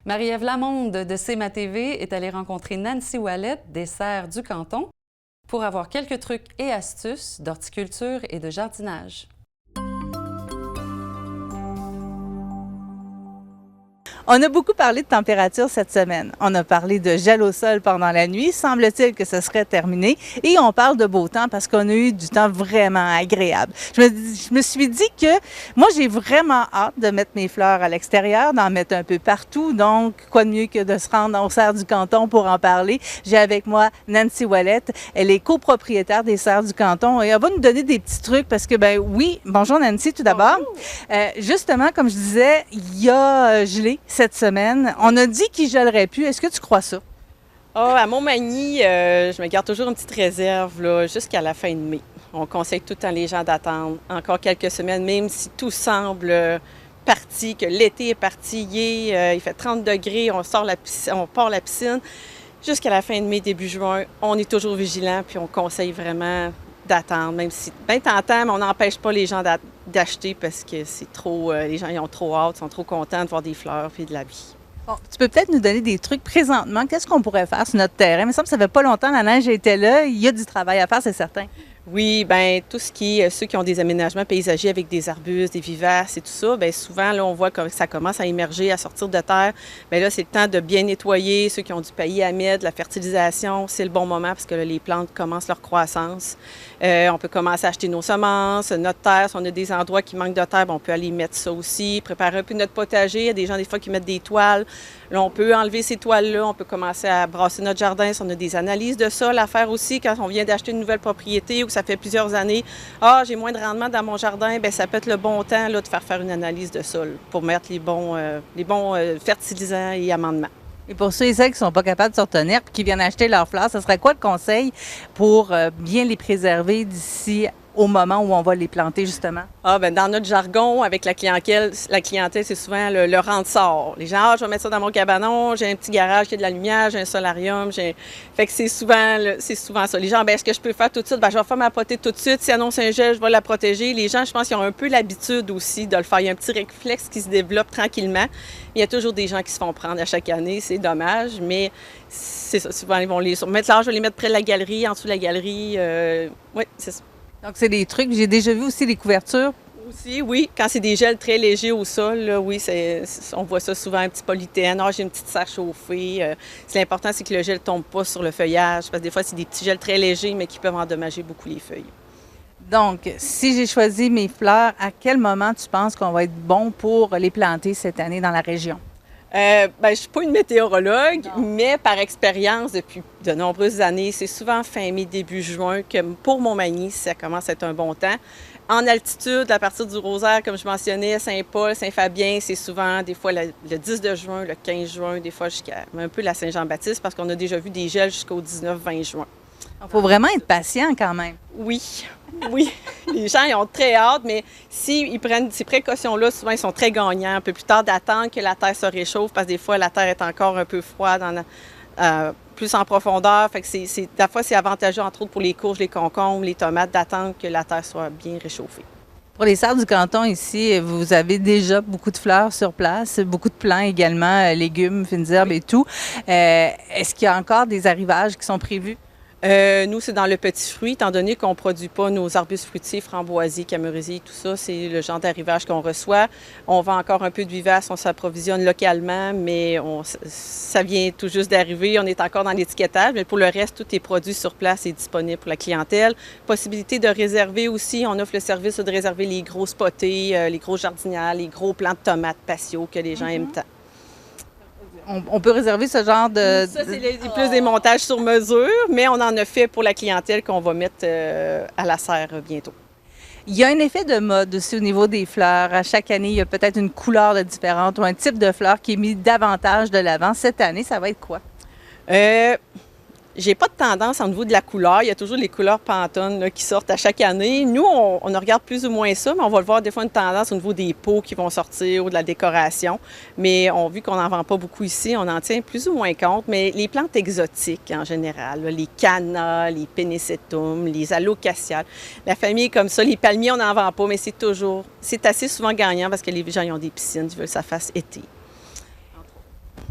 Marie-Ève Lamonde de CMA TV est allée rencontrer Nancy Ouellette des Serres du Canton pour avoir quelques trucs et astuces d'horticulture et de jardinage. On a beaucoup parlé de température cette semaine. On a parlé de gel au sol pendant la nuit. Semble-t-il que ce serait terminé. Et on parle de beau temps parce qu'on a eu du temps vraiment agréable. Je me suis dit que moi, j'ai vraiment hâte de mettre mes fleurs à l'extérieur, d'en mettre un peu partout. Donc, quoi de mieux que de se rendre aux Serres du Canton pour en parler. J'ai avec moi Nancy Ouellette. Elle est copropriétaire des Serres du Canton et elle va nous donner des petits trucs parce que, ben oui, bonjour Nancy tout d'abord. Justement, comme je disais, il y a gelé cette semaine. On a dit qu'il gèlerait plus. Est-ce que tu crois ça? À Montmagny, je me garde toujours une petite réserve là, jusqu'à la fin de mai. On conseille tout le temps les gens d'attendre encore quelques semaines, même si tout semble parti, que l'été est parti, il fait 30 degrés, on part la piscine. Jusqu'à la fin de mai, début juin, on est toujours vigilant, puis on conseille vraiment d'attendre, même si bien tentant, mais on n'empêche pas les gens d'acheter parce que c'est trop, les gens ils ont trop hâte, sont trop contents de voir des fleurs puis de la vie. Bon, tu peux peut-être nous donner des trucs présentement. Qu'est-ce qu'on pourrait faire sur notre terrain? Il me semble que ça fait pas longtemps, la neige était là. Il y a du travail à faire, c'est certain. Oui, bien, tout ce qui est ceux qui ont des aménagements paysager avec des arbustes, des vivaces et tout ça, bien souvent, là, on voit que ça commence à émerger, à sortir de terre. Bien là, c'est le temps de bien nettoyer. Ceux qui ont du paillis humide, la fertilisation, c'est le bon moment parce que là, les plantes commencent leur croissance. On peut commencer à acheter nos semences, notre terre. Si on a des endroits qui manquent de terre, bien, on peut aller mettre ça aussi. Préparer un peu notre potager. Il y a des gens, des fois, qui mettent des toiles. Là, on peut enlever ces toiles-là. On peut commencer à brasser notre jardin. Si on a des analyses de sol à faire aussi quand on vient d'acheter une nouvelle propriété ou ça fait plusieurs années, j'ai moins de rendement dans mon jardin, bien, ça peut être le bon temps là, de faire une analyse de sol pour mettre les bons fertilisants et amendements. Et pour ceux et celles qui ne sont pas capables de se retenir et qui viennent acheter leurs fleurs, ce serait quoi le conseil pour bien les préserver d'ici au moment où on va les planter, justement? Dans notre jargon, avec la clientèle, c'est souvent le rente-sort. Les gens, je vais mettre ça dans mon cabanon, j'ai un petit garage qui a de la lumière, j'ai un solarium, Fait que c'est souvent ça. Les gens, est-ce que je peux faire tout de suite? Je vais faire ma potée tout de suite. Si annonce un gel, je vais la protéger. Les gens, je pense qu'ils ont un peu l'habitude aussi de le faire. Il y a un petit réflexe qui se développe tranquillement. Il y a toujours des gens qui se font prendre à chaque année. C'est dommage, mais c'est ça. Souvent, ils vont les mettre là, je vais les mettre près de la galerie, en dessous de la galerie. Oui, c'est ça. Donc, c'est des trucs. J'ai déjà vu aussi les couvertures. Aussi, oui. Quand c'est des gels très légers au sol, là, oui, on voit ça souvent, un petit polyéthène. J'ai une petite serre chauffée. L'important, c'est que le gel ne tombe pas sur le feuillage. Parce que des fois, c'est des petits gels très légers, mais qui peuvent endommager beaucoup les feuilles. Donc, si j'ai choisi mes fleurs, à quel moment tu penses qu'on va être bon pour les planter cette année dans la région? Je ne suis pas une météorologue, mais par expérience, depuis de nombreuses années, c'est souvent fin mai, début juin que pour Montmagny, ça commence à être un bon temps. En altitude, à partir du Rosaire, comme je mentionnais, Saint-Paul, Saint-Fabien, c'est souvent des fois le 10 de juin, le 15 juin, des fois jusqu'à un peu la Saint-Jean-Baptiste, parce qu'on a déjà vu des gels jusqu'au 19-20 juin. Il faut vraiment être patient quand même. Oui. Les gens, ils ont très hâte, mais s'ils prennent ces précautions-là, souvent, ils sont très gagnants. Un peu plus tard d'attendre que la terre se réchauffe, parce que des fois, la terre est encore un peu froide, plus en profondeur. Fait que des fois, c'est avantageux, entre autres, pour les courges, les concombres, les tomates, d'attendre que la terre soit bien réchauffée. Pour les serres du canton, ici, vous avez déjà beaucoup de fleurs sur place, beaucoup de plants également, légumes, fines herbes et tout. Est-ce qu'il y a encore des arrivages qui sont prévus? Nous, c'est dans le petit fruit, étant donné qu'on ne produit pas nos arbustes fruitiers, framboisiers, camérisiers, tout ça, c'est le genre d'arrivage qu'on reçoit. On vend encore un peu de vivaces, on s'approvisionne localement, mais ça vient tout juste d'arriver. On est encore dans l'étiquetage, mais pour le reste, tout est produit sur place et disponible pour la clientèle. Possibilité de réserver aussi, on offre le service de réserver les grosses potées, les grosses jardinières, les gros plants de tomates patio que les gens aiment tant. On peut réserver ce genre de... Ça, c'est plus des montages sur mesure, mais on en a fait pour la clientèle qu'on va mettre à la serre bientôt. Il y a un effet de mode aussi au niveau des fleurs. À chaque année, il y a peut-être une couleur différente ou un type de fleur qui est mis davantage de l'avant. Cette année, ça va être quoi? J'ai pas de tendance au niveau de la couleur. Il y a toujours les couleurs Pantone là, qui sortent à chaque année. Nous, on regarde plus ou moins ça, mais on va le voir des fois une tendance au niveau des pots qui vont sortir ou de la décoration. Mais vu qu'on n'en vend pas beaucoup ici, on en tient plus ou moins compte. Mais les plantes exotiques en général, là, les cannas, les pénécétums, les alocasias, la famille comme ça, les palmiers, on n'en vend pas, mais c'est assez souvent gagnant parce que les gens ils ont des piscines, ils veulent que ça fasse été.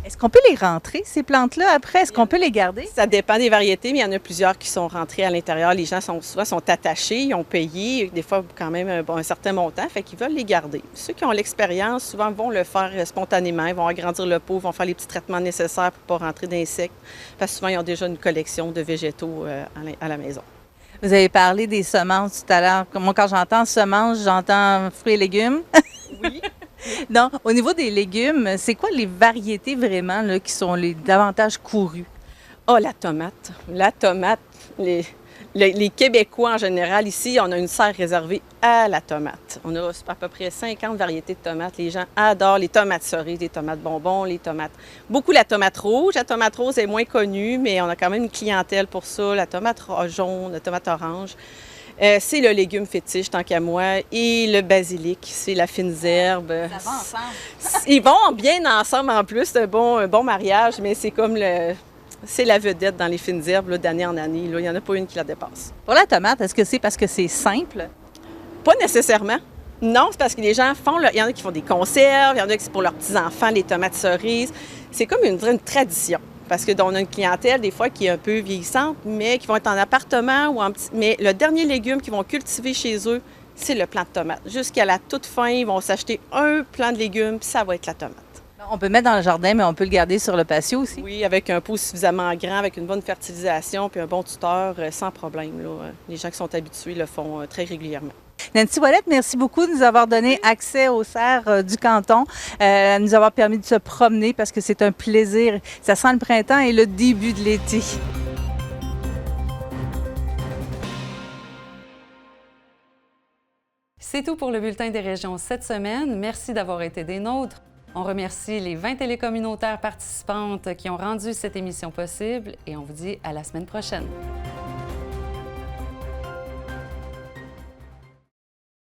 Est-ce qu'on peut les rentrer, ces plantes-là, après? Est-ce qu'on peut les garder? Ça dépend des variétés, mais il y en a plusieurs qui sont rentrées à l'intérieur. Les gens sont attachés, ils ont payé, des fois quand même un certain montant, fait qu'ils veulent les garder. Ceux qui ont l'expérience, souvent vont le faire spontanément. Ils vont agrandir le pot, vont faire les petits traitements nécessaires pour ne pas rentrer d'insectes. Parce que souvent, ils ont déjà une collection de végétaux à la maison. Vous avez parlé des semences tout à l'heure. Moi, quand j'entends semences, j'entends fruits et légumes. Oui. Donc, au niveau des légumes, c'est quoi les variétés vraiment là, qui sont les davantage courues? La tomate. La tomate. Les Québécois en général, ici, on a une serre réservée à la tomate. On a à peu près 50 variétés de tomates. Les gens adorent les tomates cerises, les tomates bonbons, les tomates... Beaucoup la tomate rouge. La tomate rose est moins connue, mais on a quand même une clientèle pour ça. La tomate jaune, la tomate orange. C'est le légume fétiche, tant qu'à moi, et le basilic, c'est la fine herbe. Ça va ensemble. Ils vont bien ensemble en plus, c'est un bon mariage, mais c'est comme c'est la vedette dans les fines herbes d'année en année. Là. Il n'y en a pas une qui la dépasse. Pour la tomate, est-ce que c'est parce que c'est simple? Pas nécessairement. Non, c'est parce que les gens font... Il y en a qui font des conserves, il y en a qui c'est pour leurs petits-enfants, les tomates cerises. C'est comme une tradition. Parce qu'on a une clientèle, des fois, qui est un peu vieillissante, mais qui vont être en appartement ou en petit... Mais le dernier légume qu'ils vont cultiver chez eux, c'est le plant de tomate. Jusqu'à la toute fin, ils vont s'acheter un plant de légumes, puis ça va être la tomate. On peut mettre dans le jardin, mais on peut le garder sur le patio aussi? Oui, avec un pot suffisamment grand, avec une bonne fertilisation, puis un bon tuteur, sans problème. Là. Les gens qui sont habitués le font très régulièrement. Nancy Ouellette, merci beaucoup de nous avoir donné accès aux serres du canton, de nous avoir permis de se promener parce que c'est un plaisir. Ça sent le printemps et le début de l'été. C'est tout pour le Bulletin des régions cette semaine. Merci d'avoir été des nôtres. On remercie les 20 télécommunautaires participantes qui ont rendu cette émission possible et on vous dit à la semaine prochaine.